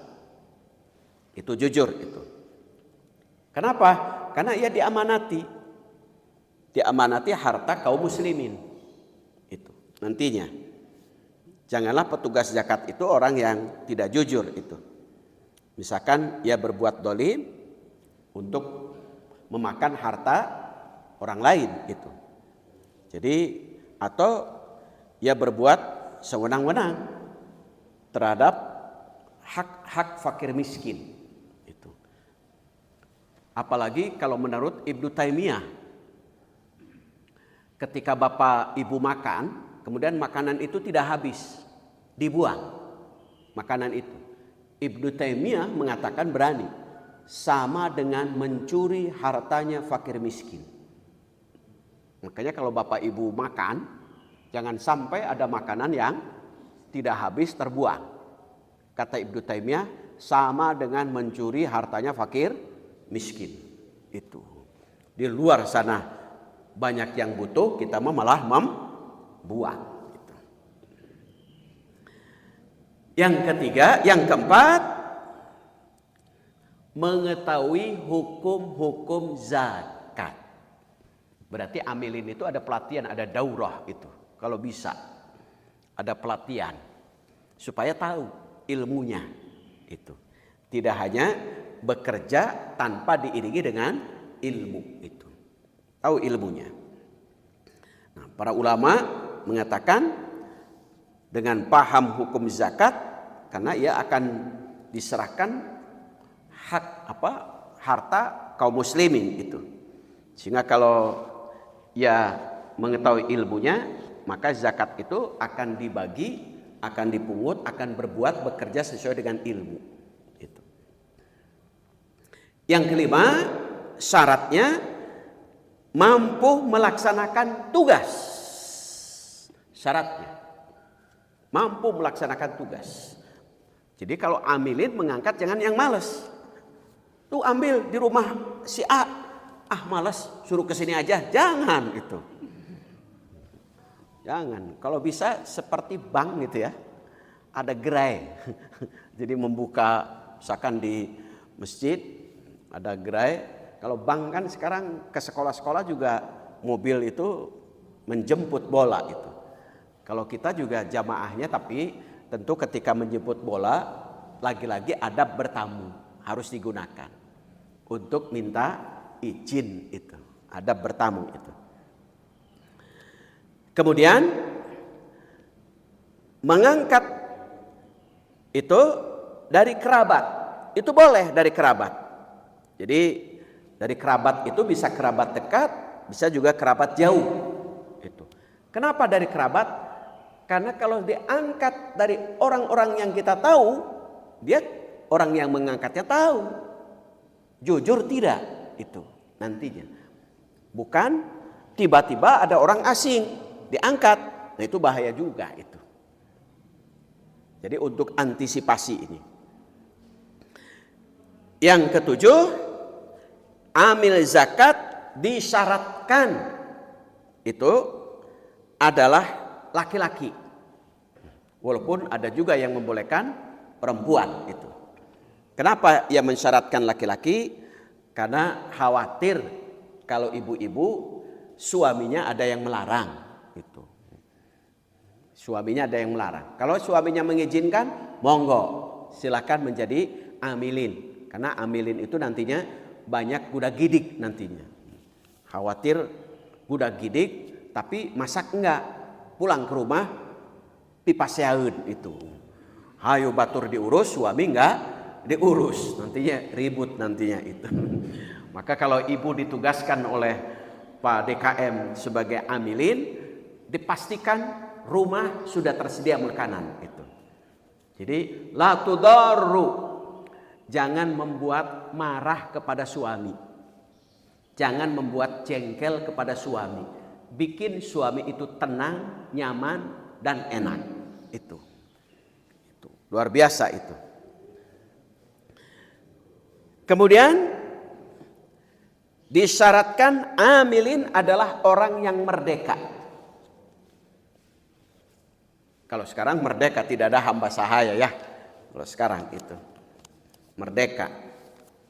Itu jujur itu. Kenapa? Karena ia diamanati. Diamanati harta kaum muslimin. Itu nantinya. Janganlah petugas zakat itu orang yang tidak jujur itu. Misalkan ia berbuat dolim untuk memakan harta orang lain itu. Jadi atau ia berbuat sewenang-wenang terhadap hak fakir miskin itu. Apalagi kalau menurut Ibnu Taimiyah, ketika bapak ibu makan, kemudian makanan itu tidak habis, dibuang makanan itu. Ibnu Taimiyah mengatakan berani, sama dengan mencuri hartanya fakir miskin. Makanya kalau bapak ibu makan, jangan sampai ada makanan yang tidak habis terbuang. Kata Ibnu Taimiyah, sama dengan mencuri hartanya fakir miskin. Itu. Di luar sana banyak yang butuh, kita malah membuang. Gitu. Yang ketiga, yang keempat, mengetahui hukum-hukum zakat. Berarti amilin itu ada pelatihan, ada daurah itu. Kalau bisa ada pelatihan supaya tahu ilmunya itu. Tidak hanya bekerja tanpa diiringi dengan ilmu itu. Tahu ilmunya. Nah, para ulama mengatakan dengan paham hukum zakat, karena ia akan diserahkan harta kaum muslimin itu. Sehingga kalau ia mengetahui ilmunya, maka zakat itu akan dibagi, akan dipungut, akan berbuat bekerja sesuai dengan ilmu. Itu. Yang kelima, syaratnya mampu melaksanakan tugas. Syaratnya mampu melaksanakan tugas. Jadi kalau amilin mengangkat jangan yang malas. Tuh ambil di rumah si A. Malas, suruh ke sini aja. Jangan itu. Jangan. Kalau bisa seperti bank gitu ya. Ada gerai. Jadi membuka misalkan di masjid ada gerai. Kalau bank kan sekarang ke sekolah-sekolah juga mobil itu menjemput bola itu. Kalau kita juga jamaahnya, tapi tentu ketika menjemput bola lagi-lagi adab bertamu harus digunakan untuk minta izin itu, adab bertamu itu. Kemudian mengangkat itu dari kerabat, itu boleh dari kerabat. Jadi dari kerabat itu bisa kerabat dekat, bisa juga kerabat jauh. Itu. Kenapa dari kerabat? Karena kalau diangkat dari orang-orang yang kita tahu, dia orang yang mengangkatnya tahu. Jujur tidak itu nantinya. Bukan tiba-tiba ada orang asing diangkat. Nah itu bahaya juga itu. Jadi untuk antisipasi ini. Yang ketujuh, amil zakat disyaratkan itu adalah laki-laki. Walaupun ada juga yang membolehkan perempuan itu. Kenapa ia mensyaratkan laki-laki? Karena khawatir kalau ibu-ibu suaminya ada yang melarang itu. Suaminya ada yang melarang. Kalau suaminya mengizinkan, monggo, silakan menjadi amilin. Karena amilin itu nantinya banyak budak gidik nantinya. Khawatir budak gidik tapi masak enggak. Pulang ke rumah pipaseaeun itu. Hayu batur diurus, suami enggak diurus. Nantinya ribut nantinya itu. Maka kalau ibu ditugaskan oleh Pak DKM sebagai amilin, dipastikan rumah sudah tersedia makanan itu. Jadi la tudarru, jangan membuat marah kepada suami. Jangan membuat jengkel kepada suami. Bikin suami itu tenang, nyaman dan enak. Itu luar biasa itu. Kemudian disyaratkan amilin adalah orang yang merdeka. Kalau sekarang merdeka tidak ada hamba sahaya ya. Kalau sekarang itu merdeka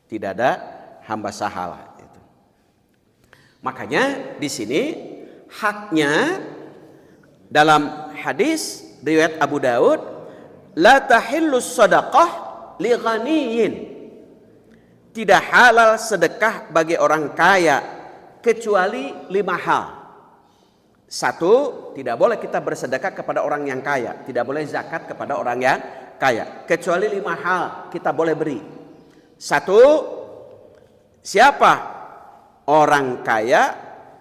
tidak ada hamba sahaya itu. Makanya di sini haknya dalam hadis riwayat Abu Daud, la tahillus sadaqah li ghaniyin. Tidak halal sedekah bagi orang kaya kecuali 5 hal. 1, tidak boleh kita bersedekah kepada orang yang kaya, tidak boleh zakat kepada orang yang kaya, kecuali 5 hal kita boleh beri. 1, siapa orang kaya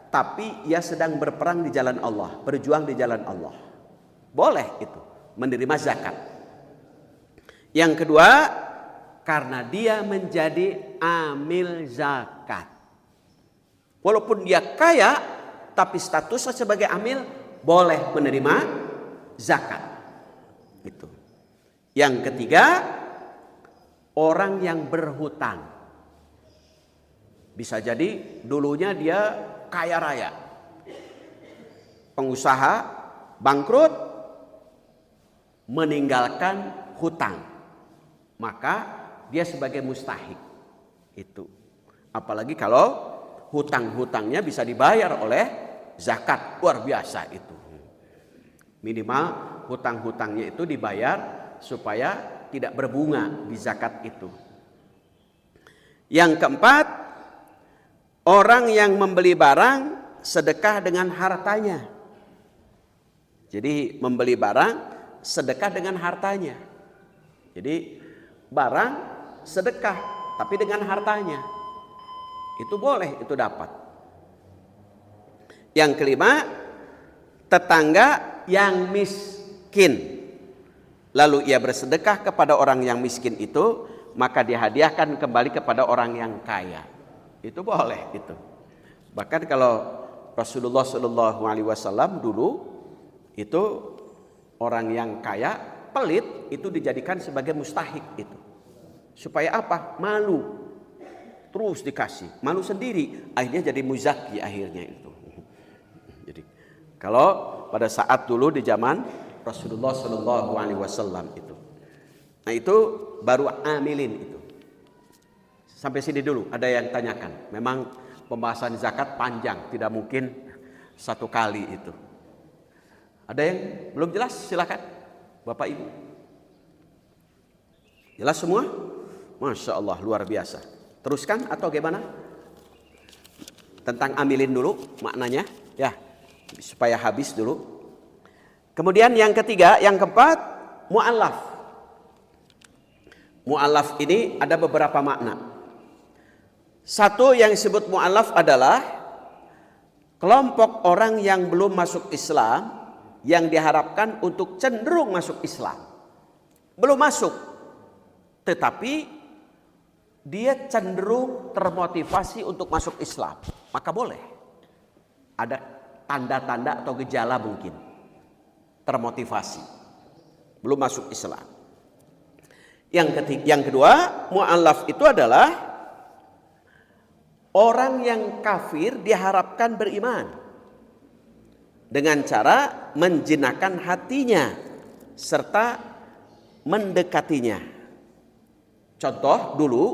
tapi ia sedang berperang di jalan Allah, berjuang di jalan Allah, boleh itu menerima zakat. Yang kedua, karena dia menjadi amil zakat. Walaupun dia kaya, tapi statusnya sebagai amil, boleh menerima zakat. Itu. Yang ketiga, orang yang berhutang. Bisa jadi dulunya dia kaya raya, pengusaha bangkrut, meninggalkan hutang, maka dia sebagai mustahik. Itu apalagi kalau hutang-hutangnya bisa dibayar oleh zakat, luar biasa itu. Minimal hutang-hutangnya itu dibayar supaya tidak berbunga di zakat itu. Yang keempat, orang yang membeli barang sedekah dengan hartanya. Jadi membeli barang sedekah dengan hartanya. Jadi barang sedekah tapi dengan hartanya. Itu boleh, itu dapat. Yang kelima, tetangga yang miskin lalu ia bersedekah kepada orang yang miskin itu, maka dihadiahkan kembali kepada orang yang kaya. Itu boleh itu. Bahkan kalau Rasulullah SAW dulu itu orang yang kaya pelit itu dijadikan sebagai mustahik itu. Supaya apa? Malu. Terus dikasih, malu sendiri, akhirnya jadi muzaki akhirnya itu. Jadi kalau pada saat dulu di zaman Rasulullah SAW itu, nah itu baru amilin itu. Sampai sini dulu ada yang tanyakan. Memang pembahasan zakat panjang, tidak mungkin satu kali itu. Ada yang belum jelas? Silakan Bapak Ibu. Jelas semua? Masya Allah, luar biasa. Teruskan atau gimana? Tentang amilin dulu maknanya ya, supaya habis dulu. Kemudian yang ketiga, yang keempat, mu'allaf. Mu'allaf ini ada beberapa makna. Satu yang disebut mu'allaf adalah kelompok orang yang belum masuk Islam, yang diharapkan untuk cenderung masuk Islam. Belum masuk, tetapi dia cenderung termotivasi untuk masuk Islam, maka boleh. Ada tanda-tanda atau gejala mungkin termotivasi, belum masuk Islam. Yang kedua, mu'allaf itu adalah orang yang kafir diharapkan beriman dengan cara menjinakkan hatinya serta mendekatinya. Contoh dulu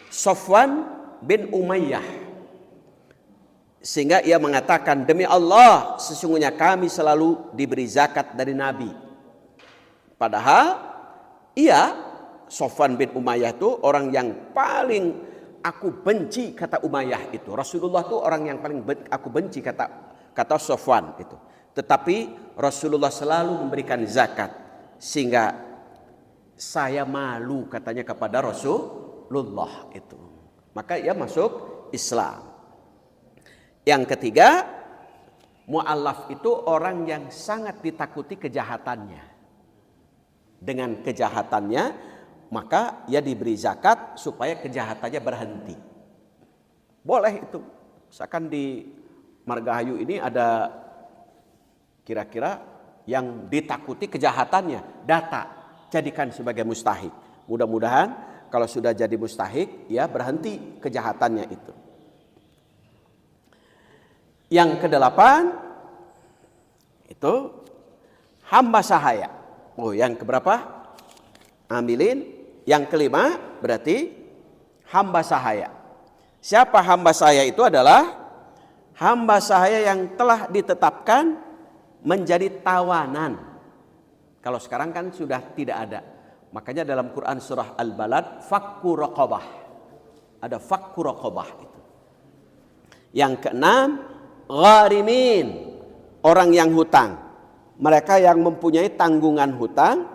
Safwan bin Umayyah, sehingga ia mengatakan, demi Allah sesungguhnya kami selalu diberi zakat dari Nabi. Padahal ia, Safwan bin Umayyah itu orang yang paling aku benci, kata Umayyah itu. Rasulullah itu orang yang paling aku benci, kata Safwan itu. Tetapi Rasulullah selalu memberikan zakat, sehingga saya malu katanya kepada Rasulullah itu. Maka ia masuk Islam. Yang ketiga, mu'allaf itu orang yang sangat ditakuti kejahatannya. Dengan kejahatannya, maka ia diberi zakat supaya kejahatannya berhenti. Boleh itu. Misalkan di Margahayu ini ada kira-kira yang ditakuti kejahatannya, data, jadikan sebagai mustahik. Mudah-mudahan kalau sudah jadi mustahik, ya berhenti kejahatannya itu. Yang kedelapan itu hamba sahaya. Oh, yang keberapa? Ambilin. Yang kelima berarti hamba sahaya. Siapa hamba sahaya itu? Adalah hamba sahaya yang telah ditetapkan menjadi tawanan. Kalau sekarang kan sudah tidak ada. Makanya dalam Quran surah Al-Balad, fakku raqabah. Ada fakku raqabah itu. Yang keenam, gharimin, orang yang hutang. Mereka yang mempunyai tanggungan hutang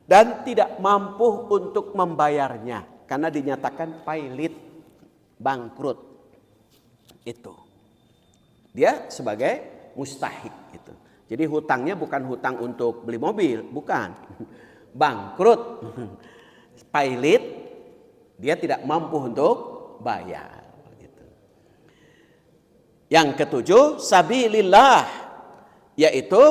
dan tidak mampu untuk membayarnya karena dinyatakan pailit, bangkrut. Itu. Dia sebagai mustahik itu. Jadi hutangnya bukan hutang untuk beli mobil, bukan. Bangkrut, pailit, dia tidak mampu untuk bayar. Gitu. Yang ketujuh, sabilillah, yaitu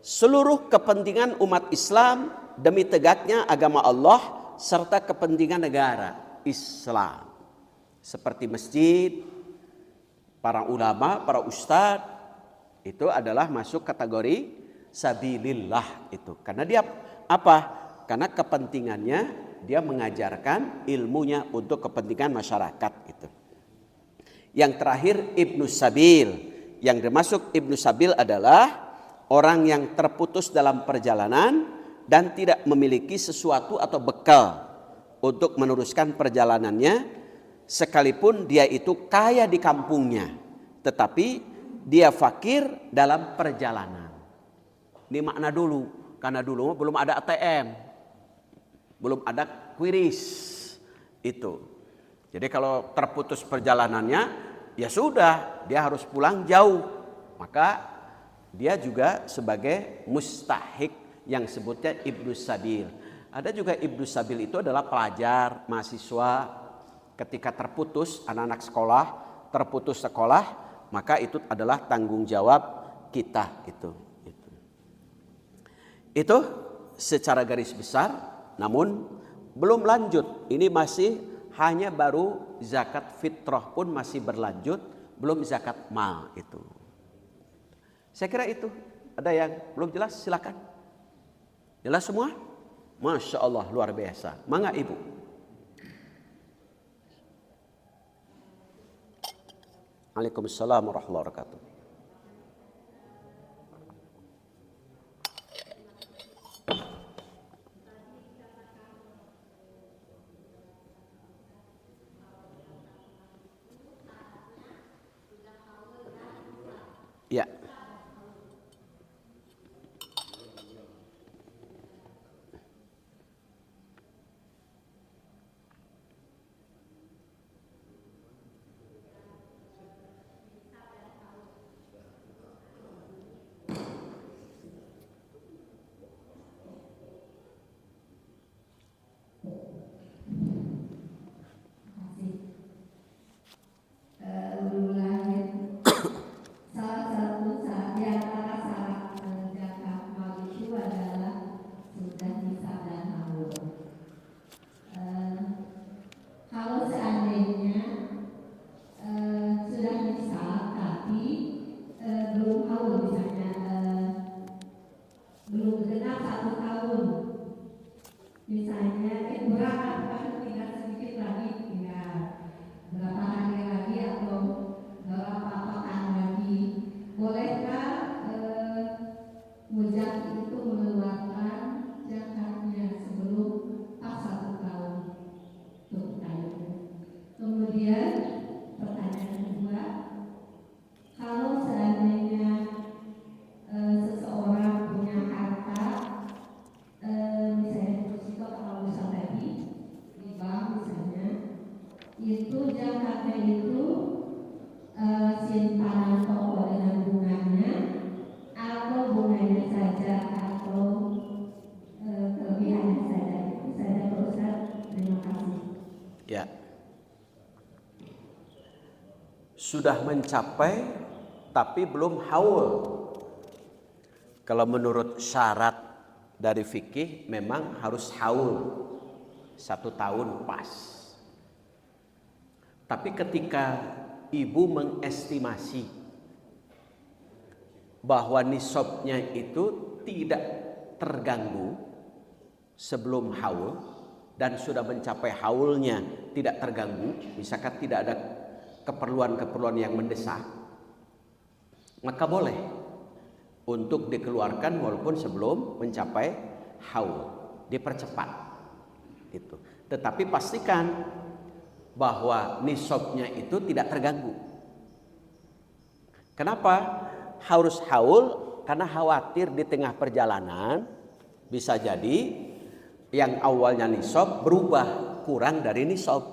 seluruh kepentingan umat Islam demi tegaknya agama Allah serta kepentingan negara Islam. Seperti masjid, para ulama, para ustadz, itu adalah masuk kategori sabilillah itu. Karena dia apa? Karena kepentingannya dia mengajarkan ilmunya untuk kepentingan masyarakat itu. Yang terakhir Ibnu Sabil. Yang termasuk Ibnu Sabil adalah orang yang terputus dalam perjalanan dan tidak memiliki sesuatu atau bekal untuk meneruskan perjalanannya, sekalipun dia itu kaya di kampungnya, tetapi dia fakir dalam perjalanan. Ini makna dulu. Karena dulu belum ada ATM, belum ada QRIS itu. Jadi kalau terputus perjalanannya, ya sudah, dia harus pulang jauh. Maka dia juga sebagai mustahik yang sebutnya Ibnu Sabil. Ada juga Ibnu Sabil itu adalah pelajar, mahasiswa ketika terputus, anak-anak sekolah terputus sekolah, maka itu adalah tanggung jawab kita itu. Itu secara garis besar, namun belum lanjut. Ini masih hanya baru zakat fitrah pun masih berlanjut, belum zakat mal itu. Saya kira itu. Ada yang belum jelas? Silakan. Jelas semua? Masya Allah, luar biasa. Mangga Ibu. Waalaikumsalam warahmatullahi wabarakatuh. Ya. Ya. Sudah mencapai tapi belum haul. Kalau menurut syarat dari fikih memang harus haul 1 tahun pas. Tapi ketika ibu mengestimasi bahwa nisabnya itu tidak terganggu sebelum haul dan sudah mencapai haulnya tidak terganggu, misalkan tidak ada keperluan-keperluan yang mendesak, maka boleh untuk dikeluarkan walaupun sebelum mencapai haul, dipercepat itu. Tetapi pastikan bahwa nisabnya itu tidak terganggu. Kenapa harus haul? Karena khawatir di tengah perjalanan bisa jadi yang awalnya nisab berubah kurang dari nisab.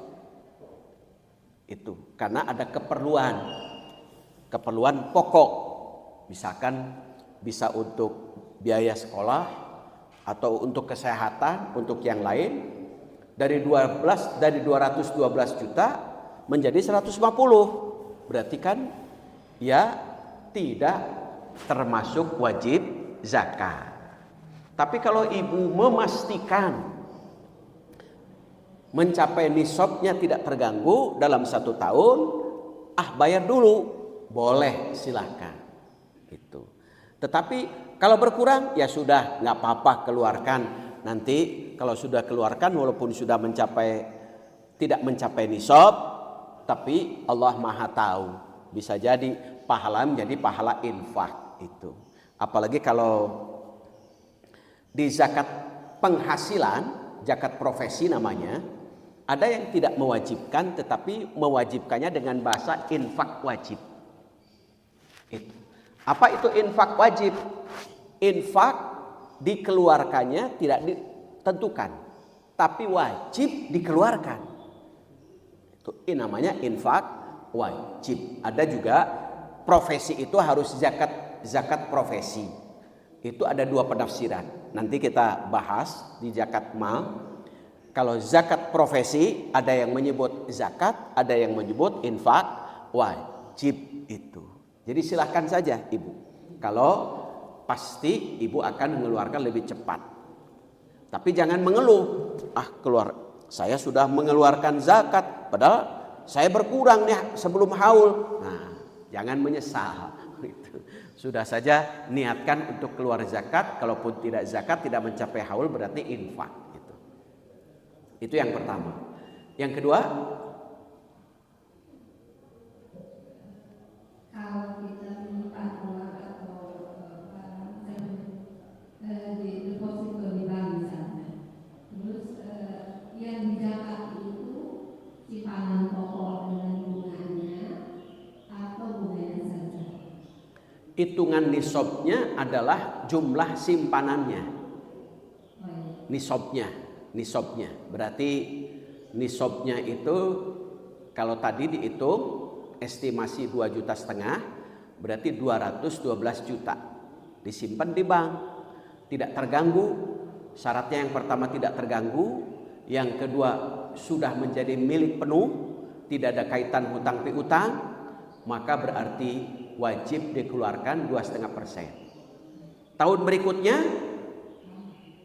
Itu karena ada keperluan pokok, misalkan bisa untuk biaya sekolah atau untuk kesehatan, untuk yang lain, dari 212 juta menjadi 150, berarti kan ya tidak termasuk wajib zakat. Tapi kalau ibu memastikan mencapai nisabnya tidak terganggu dalam 1 tahun, bayar dulu, boleh, silakan. Itu. Tetapi kalau berkurang ya sudah, nggak apa-apa, keluarkan. Nanti kalau sudah keluarkan walaupun sudah tidak mencapai nisab, tapi Allah Maha tahu, bisa jadi pahala menjadi pahala infak itu. Apalagi kalau di zakat penghasilan, zakat profesi namanya, ada yang tidak mewajibkan tetapi mewajibkannya dengan bahasa infak wajib. Itu. Apa itu infak wajib? Infak dikeluarkannya tidak ditentukan, tapi wajib dikeluarkan. Itu namanya infak wajib. Ada juga profesi itu harus zakat profesi. Itu ada 2 penafsiran. Nanti kita bahas di zakat mal. Kalau zakat profesi ada yang menyebut zakat, ada yang menyebut infak wajib itu. Jadi silahkan saja ibu. Kalau pasti ibu akan mengeluarkan lebih cepat. Tapi jangan mengeluh. Saya sudah mengeluarkan zakat, padahal saya berkurang nih sebelum haul. Nah, jangan menyesal. Sudah saja niatkan untuk keluar zakat. Kalaupun tidak zakat, tidak mencapai haul, berarti infak. Itu yang pertama. Yang kedua, kalau kita menyimpan uang atau di deposito di bank misalnya, terus yang dizakat itu simpanan pokok dengan bunganya atau bunganya saja? hitungan nisabnya adalah jumlah simpanannya. Nisabnya. Berarti nisabnya itu kalau tadi dihitung estimasi 2,5 juta, berarti 212 juta disimpan di bank, tidak terganggu. Syaratnya yang pertama tidak terganggu, yang kedua sudah menjadi milik penuh, tidak ada kaitan hutang piutang, maka berarti wajib dikeluarkan 2,5%. Tahun berikutnya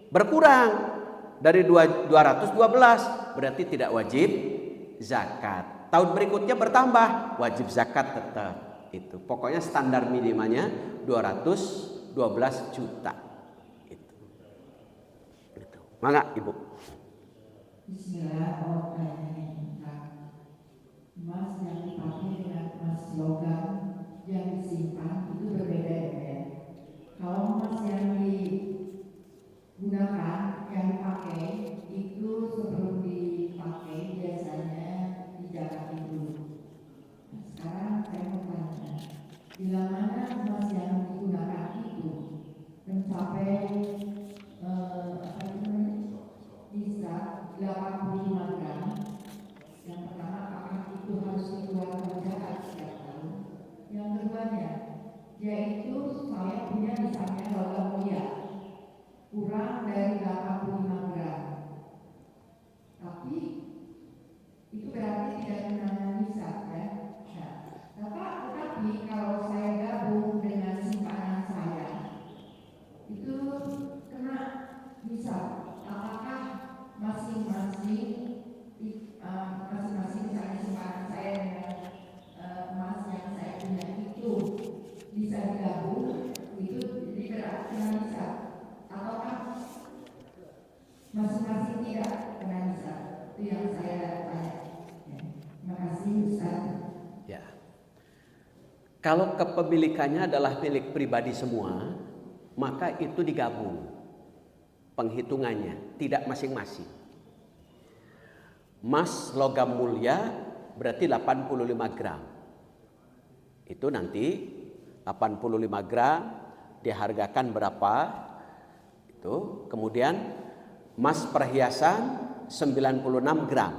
berkurang dari 212, berarti tidak wajib zakat. Tahun berikutnya bertambah, wajib zakat tetap. Itu pokoknya standar minimalnya 212 juta. Itu. Mangga ibu. Bismillah, emas yang dipakai dengan emas logam yang disimpan itu berbeda ya. Kalau emas yang digunakan, yang dipakai itu sebelum dipakai biasanya dijaga dulu. Nah, sekarang saya mau tanya, bila mana emas yang digunakan itu mencapai bisa 85 gram, yang pertama apakah itu harus dikeluarkan zakat setiap tahun? Yang keduanya, kena hisab? Ataukah masing-masing tidak kena hisab? Itu yang saya tanya. Ya. Terima kasih Ustaz. Ya. Kalau kepemilikannya adalah milik pribadi semua, maka itu digabung penghitungannya, tidak masing-masing. Emas logam mulia berarti 85 gram. Itu nanti 85 gram dihargakan berapa? Itu kemudian emas perhiasan 96 gram.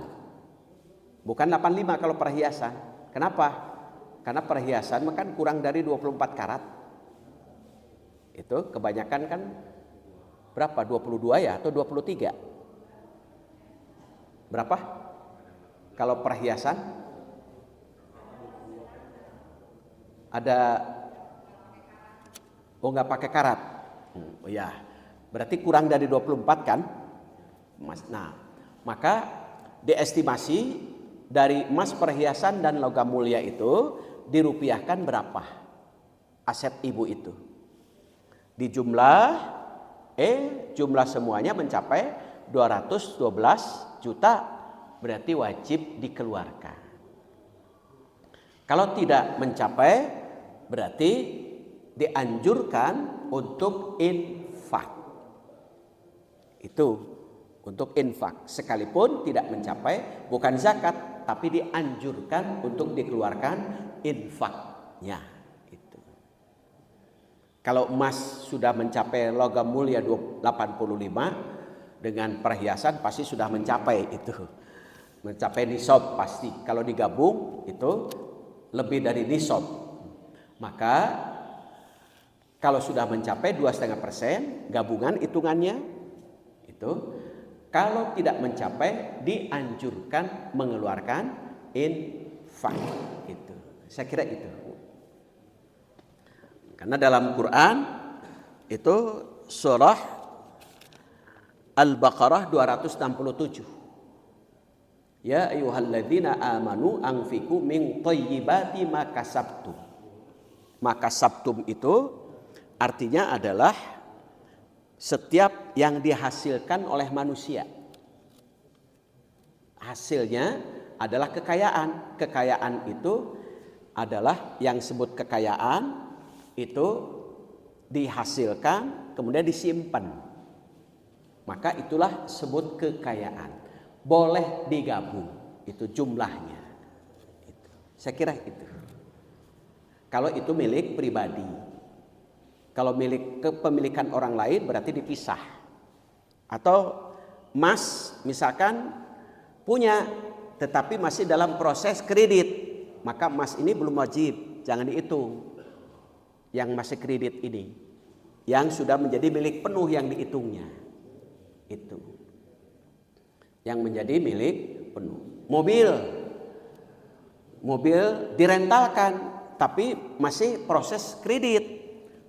Bukan 85 kalau perhiasan. Kenapa? Karena perhiasan kan kurang dari 24 karat. Itu kebanyakan kan berapa? 22 ya atau 23? Berapa? Kalau perhiasan ada nggak pakai karat. Oh ya. Berarti kurang dari 24 kan? Nah, maka diestimasi dari emas perhiasan dan logam mulia itu dirupiahkan berapa aset ibu itu. Di jumlah semuanya mencapai 212 juta, berarti wajib dikeluarkan. Kalau tidak mencapai, berarti dianjurkan untuk infak. Itu untuk infak, sekalipun tidak mencapai, bukan zakat, tapi dianjurkan untuk dikeluarkan infaknya. Itu. Kalau emas sudah mencapai logam mulia 85 dengan perhiasan pasti sudah mencapai itu, mencapai nisab pasti. Kalau digabung itu lebih dari nisab. Maka kalau sudah mencapai 2,5% gabungan hitungannya itu. Kalau tidak mencapai, dianjurkan mengeluarkan infak. Itu. Saya kira itu. Karena dalam Quran itu surah Al-Baqarah 267. Ya ayyuhalladzina amanu anfiqu min thayyibati ma kasabtum. Maka sabtum itu artinya adalah setiap yang dihasilkan oleh manusia. Hasilnya adalah kekayaan. Kekayaan itu adalah yang disebut kekayaan itu dihasilkan kemudian disimpan. Maka itulah sebut kekayaan. Boleh digabung itu jumlahnya. Saya kira itu. Kalau itu milik pribadi. Kalau milik kepemilikan orang lain berarti dipisah. Atau emas misalkan punya tetapi masih dalam proses kredit, maka emas ini belum wajib, jangan dihitung. Yang masih kredit ini, yang sudah menjadi milik penuh yang dihitungnya. Itu. Yang menjadi milik penuh. Mobil direntalkan tapi masih proses kredit,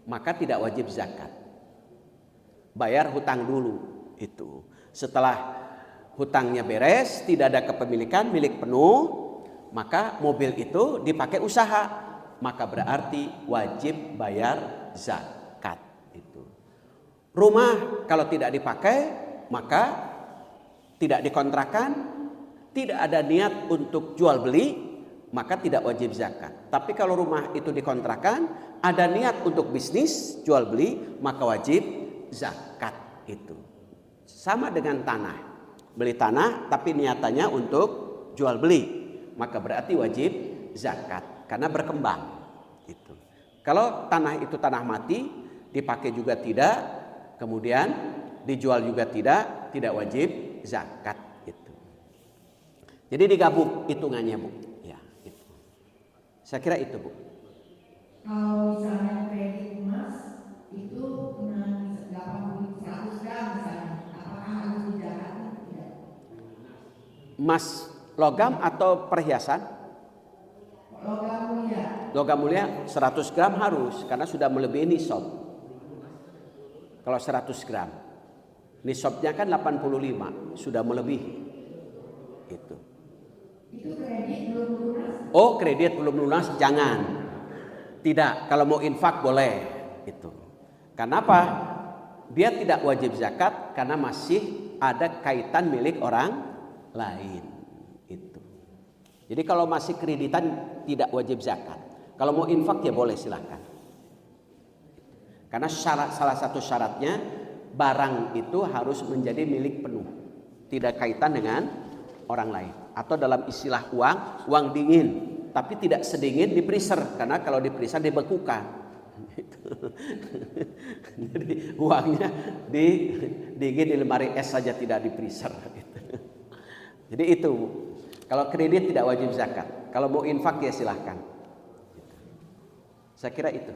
maka tidak wajib zakat. Bayar hutang dulu itu. Setelah hutangnya beres, tidak ada kepemilikan milik penuh, maka mobil itu dipakai usaha, maka berarti wajib bayar zakat itu. Rumah kalau tidak dipakai, maka tidak dikontrakan, tidak ada niat untuk jual beli, maka tidak wajib zakat. Tapi kalau rumah itu dikontrakan, ada niat untuk bisnis, jual beli, maka wajib zakat itu. Sama dengan tanah. Beli tanah tapi niatannya untuk jual beli, maka berarti wajib zakat karena berkembang itu. Kalau tanah itu tanah mati, dipakai juga tidak, kemudian dijual juga tidak wajib zakat itu. Jadi digabung hitungannya, Bu. Ya, itu. Saya kira itu, Bu. Kalau misalnya kredit emas itu kena 100 gram misalnya, apakah harus dizakat? Tidak. Emas logam atau perhiasan? Logam mulia. Logam mulia 100 gram harus karena sudah melebihi nisab. Kalau 100 gram. Nisabnya kan 85, sudah melebihi. Itu. Itu kredit belum lunas. Oh, kredit belum lunas jangan. Tidak, kalau mau infak boleh itu. Kenapa? Dia tidak wajib zakat karena masih ada kaitan milik orang lain. Itu. Jadi kalau masih kreditan tidak wajib zakat. Kalau mau infak ya boleh, silahkan. Karena salah satu syaratnya barang itu harus menjadi milik penuh, tidak kaitan dengan orang lain. Atau dalam istilah uang dingin, tapi tidak sedingin di freezer, karena kalau di freezer dibekukan. Jadi uangnya dingin di lemari es saja, tidak di freezer. Jadi itu, kalau kredit tidak wajib zakat. Kalau mau infak ya silahkan. Saya kira itu.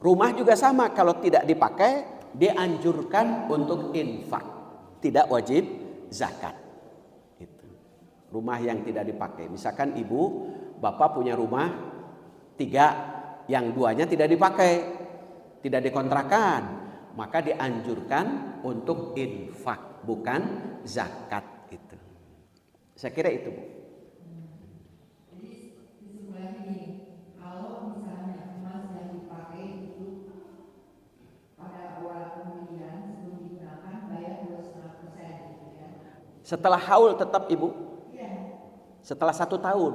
Rumah juga sama, kalau tidak dipakai dianjurkan untuk infak, tidak wajib zakat. Itu. Rumah yang tidak dipakai, misalkan ibu, bapak punya rumah 3, yang 2-nya tidak dipakai, tidak dikontrakan, maka dianjurkan untuk infak, bukan zakat. Itu. Saya kira itu, Bu. Setelah haul tetap ibu, setelah 1 tahun,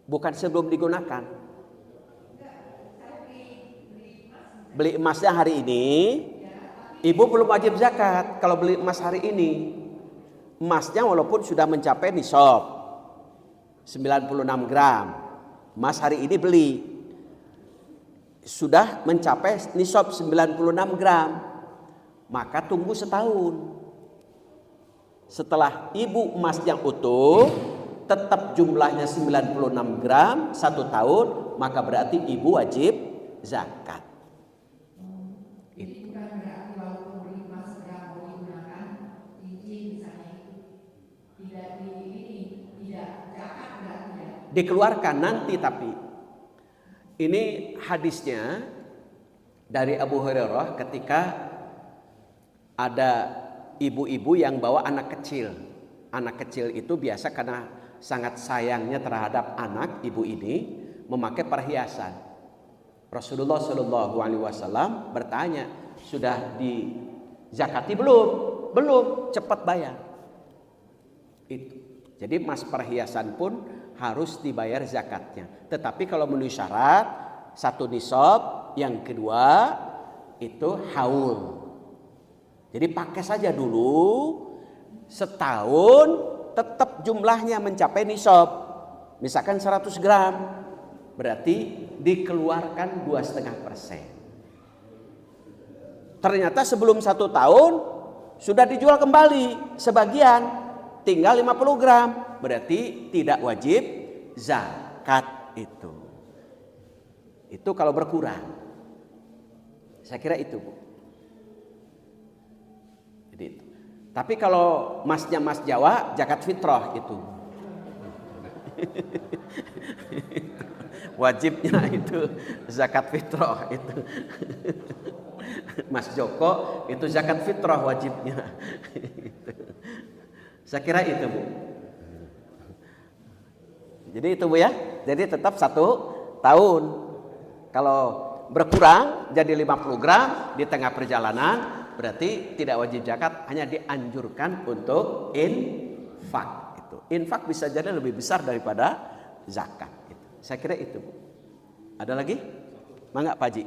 bukan sebelum digunakan. Beli emasnya hari ini, ibu belum wajib zakat. Kalau beli emas hari ini, emasnya walaupun sudah mencapai nisab 96 gram, emas hari ini beli sudah mencapai nisab 96 gram, maka tunggu setahun. Setelah ibu emas yang utuh tetap jumlahnya 96 gram 1 tahun, maka berarti ibu wajib zakat. Jadi bukan berarti walaupun beli emas gram mau digunakan cincin misalnya tidak tidak zakat berarti ya. Dikeluarkan nanti, tapi ini hadisnya dari Abu Hurairah ketika ada ibu-ibu yang bawa anak kecil. Anak kecil itu biasa karena sangat sayangnya terhadap anak, ibu ini memakai perhiasan. Rasulullah Shallallahu Alaihi Wasallam bertanya, sudah dizakati belum? Belum, cepat bayar. Itu. Jadi emas perhiasan pun harus dibayar zakatnya. Tetapi kalau memenuhi syarat, 1 nisab, yang kedua itu haul. Jadi pakai saja dulu setahun, tetap jumlahnya mencapai nisab. Misalkan 100 gram, berarti dikeluarkan 2,5%. Ternyata sebelum 1 tahun sudah dijual kembali sebagian, tinggal 50 gram, berarti tidak wajib zakat itu. Itu kalau berkurang. Saya kira itu, Bu. Tapi kalau emasnya emas Jawa, zakat fitrah itu. Wajibnya itu zakat fitrah itu. Mas Joko itu zakat fitrah wajibnya. Saya kira itu, Bu. Jadi itu, Bu ya. Jadi tetap 1 tahun. Kalau berkurang jadi 50 gram di tengah perjalanan, berarti tidak wajib zakat, hanya dianjurkan untuk infak. Itu. Infak bisa jadi lebih besar daripada zakat. Itu. Saya kira itu, Bu. Ada lagi? Mangga Pak Haji.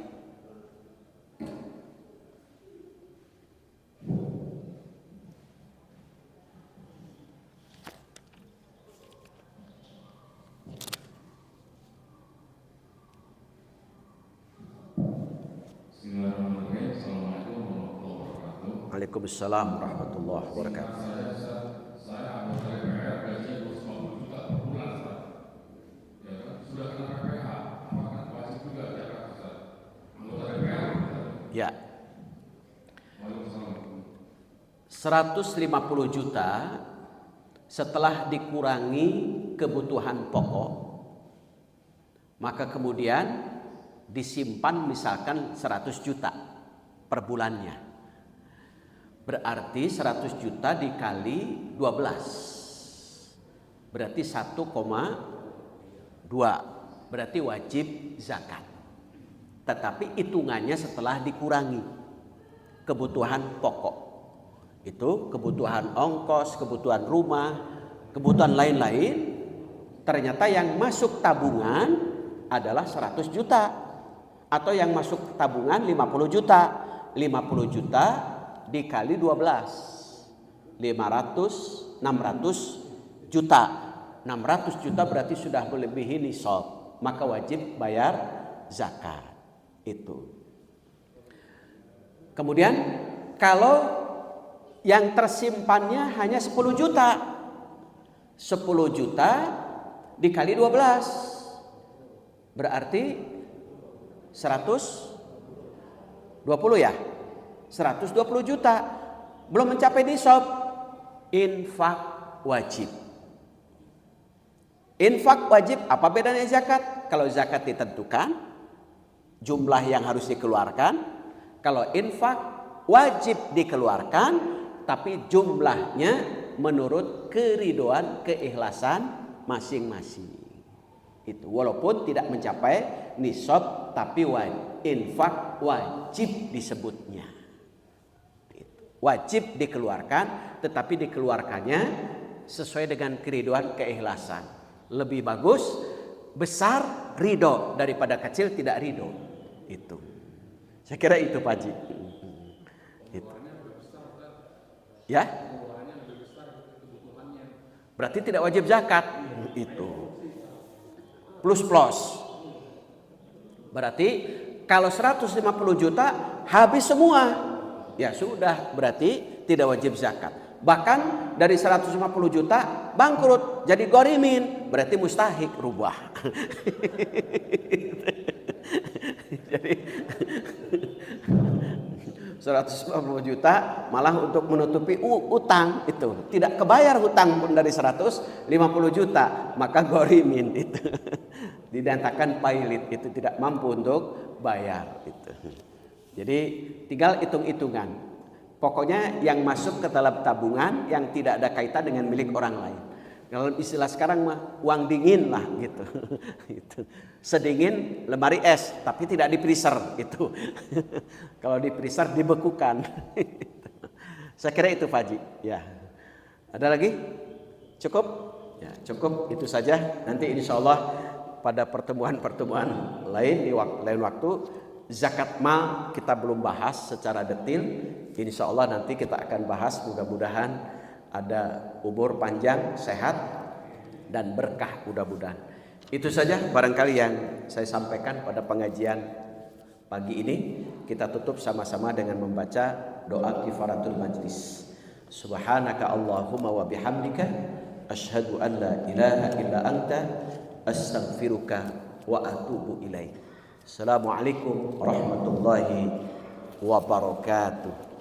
Waalaikumsalam warahmatullahi wabarakatuh. Saya anggota DPR gaji 250 juta per bulan, Ustaz. Ya kan? Sudah kena PPh, apakah wajib juga zakat, Ustaz? Anggota DPR. Ya. Waalaikumsalam. 150 juta setelah dikurangi kebutuhan pokok, maka kemudian disimpan misalkan 100 juta per bulannya. Berarti 100 juta dikali 12. Berarti 1,2. Berarti wajib zakat. tetapi hitungannya setelah dikurangi kebutuhan pokok. Itu kebutuhan ongkos, kebutuhan rumah, kebutuhan lain-lain. Ternyata yang masuk tabungan adalah 100 juta. Atau yang masuk tabungan 50 juta. 50 juta dikali 12. 600 juta. 600 juta berarti sudah melebihi nisab. Maka wajib bayar zakat. Itu. Kemudian kalau yang tersimpannya hanya 10 juta. 10 juta dikali 12. Berarti 120 ya. 120 juta. Belum mencapai nisab. Infak wajib. Infak wajib, apa bedanya zakat? Kalau zakat ditentukan jumlah yang harus dikeluarkan. Kalau infak wajib dikeluarkan, tapi jumlahnya menurut keridhoan, keikhlasan masing-masing. Itu walaupun tidak mencapai nisab, tapi infak wajib disebutnya. Wajib dikeluarkan, tetapi dikeluarkannya sesuai dengan keridhoan, keikhlasan. Lebih bagus besar ridho daripada kecil tidak ridho. Itu. Saya kira itu Pak Haji. Itu. Ya? Berarti tidak wajib zakat. Itu. Plus. Berarti kalau 150 juta habis semua. Ya sudah, berarti tidak wajib zakat. Bahkan dari 150 juta bangkrut jadi gorimin, berarti mustahik rubah. Jadi 150 juta malah untuk menutupi utang itu. Tidak kebayar hutang pun dari 150 juta, maka gorimin itu. Dinyatakan pailit, itu tidak mampu untuk bayar itu. Jadi tinggal hitung-hitungan. Pokoknya yang masuk ke dalam tabungan yang tidak ada kaitan dengan milik orang lain. Kalau istilah sekarang mah uang dingin lah gitu. Sedingin lemari es, tapi tidak di freezer itu. Kalau di freezer dibekukan. Saya kira itu Pak Haji. Ya. Ada lagi? Cukup? Ya, cukup itu saja. Nanti insya Allah pada pertemuan-pertemuan lain di lain waktu. Zakat mal kita belum bahas secara detail. Insya Allah nanti kita akan bahas, mudah-mudahan ada umur panjang, sehat dan berkah mudah-mudahan. Itu saja barangkali yang saya sampaikan pada pengajian pagi ini. Kita tutup sama-sama dengan membaca doa kifaratul majlis. Subhanaka Allahumma wa bihamdika asyhadu an la ilaha illa anta astaghfiruka wa atubu ilaik. Assalamualaikum warahmatullahi wabarakatuh.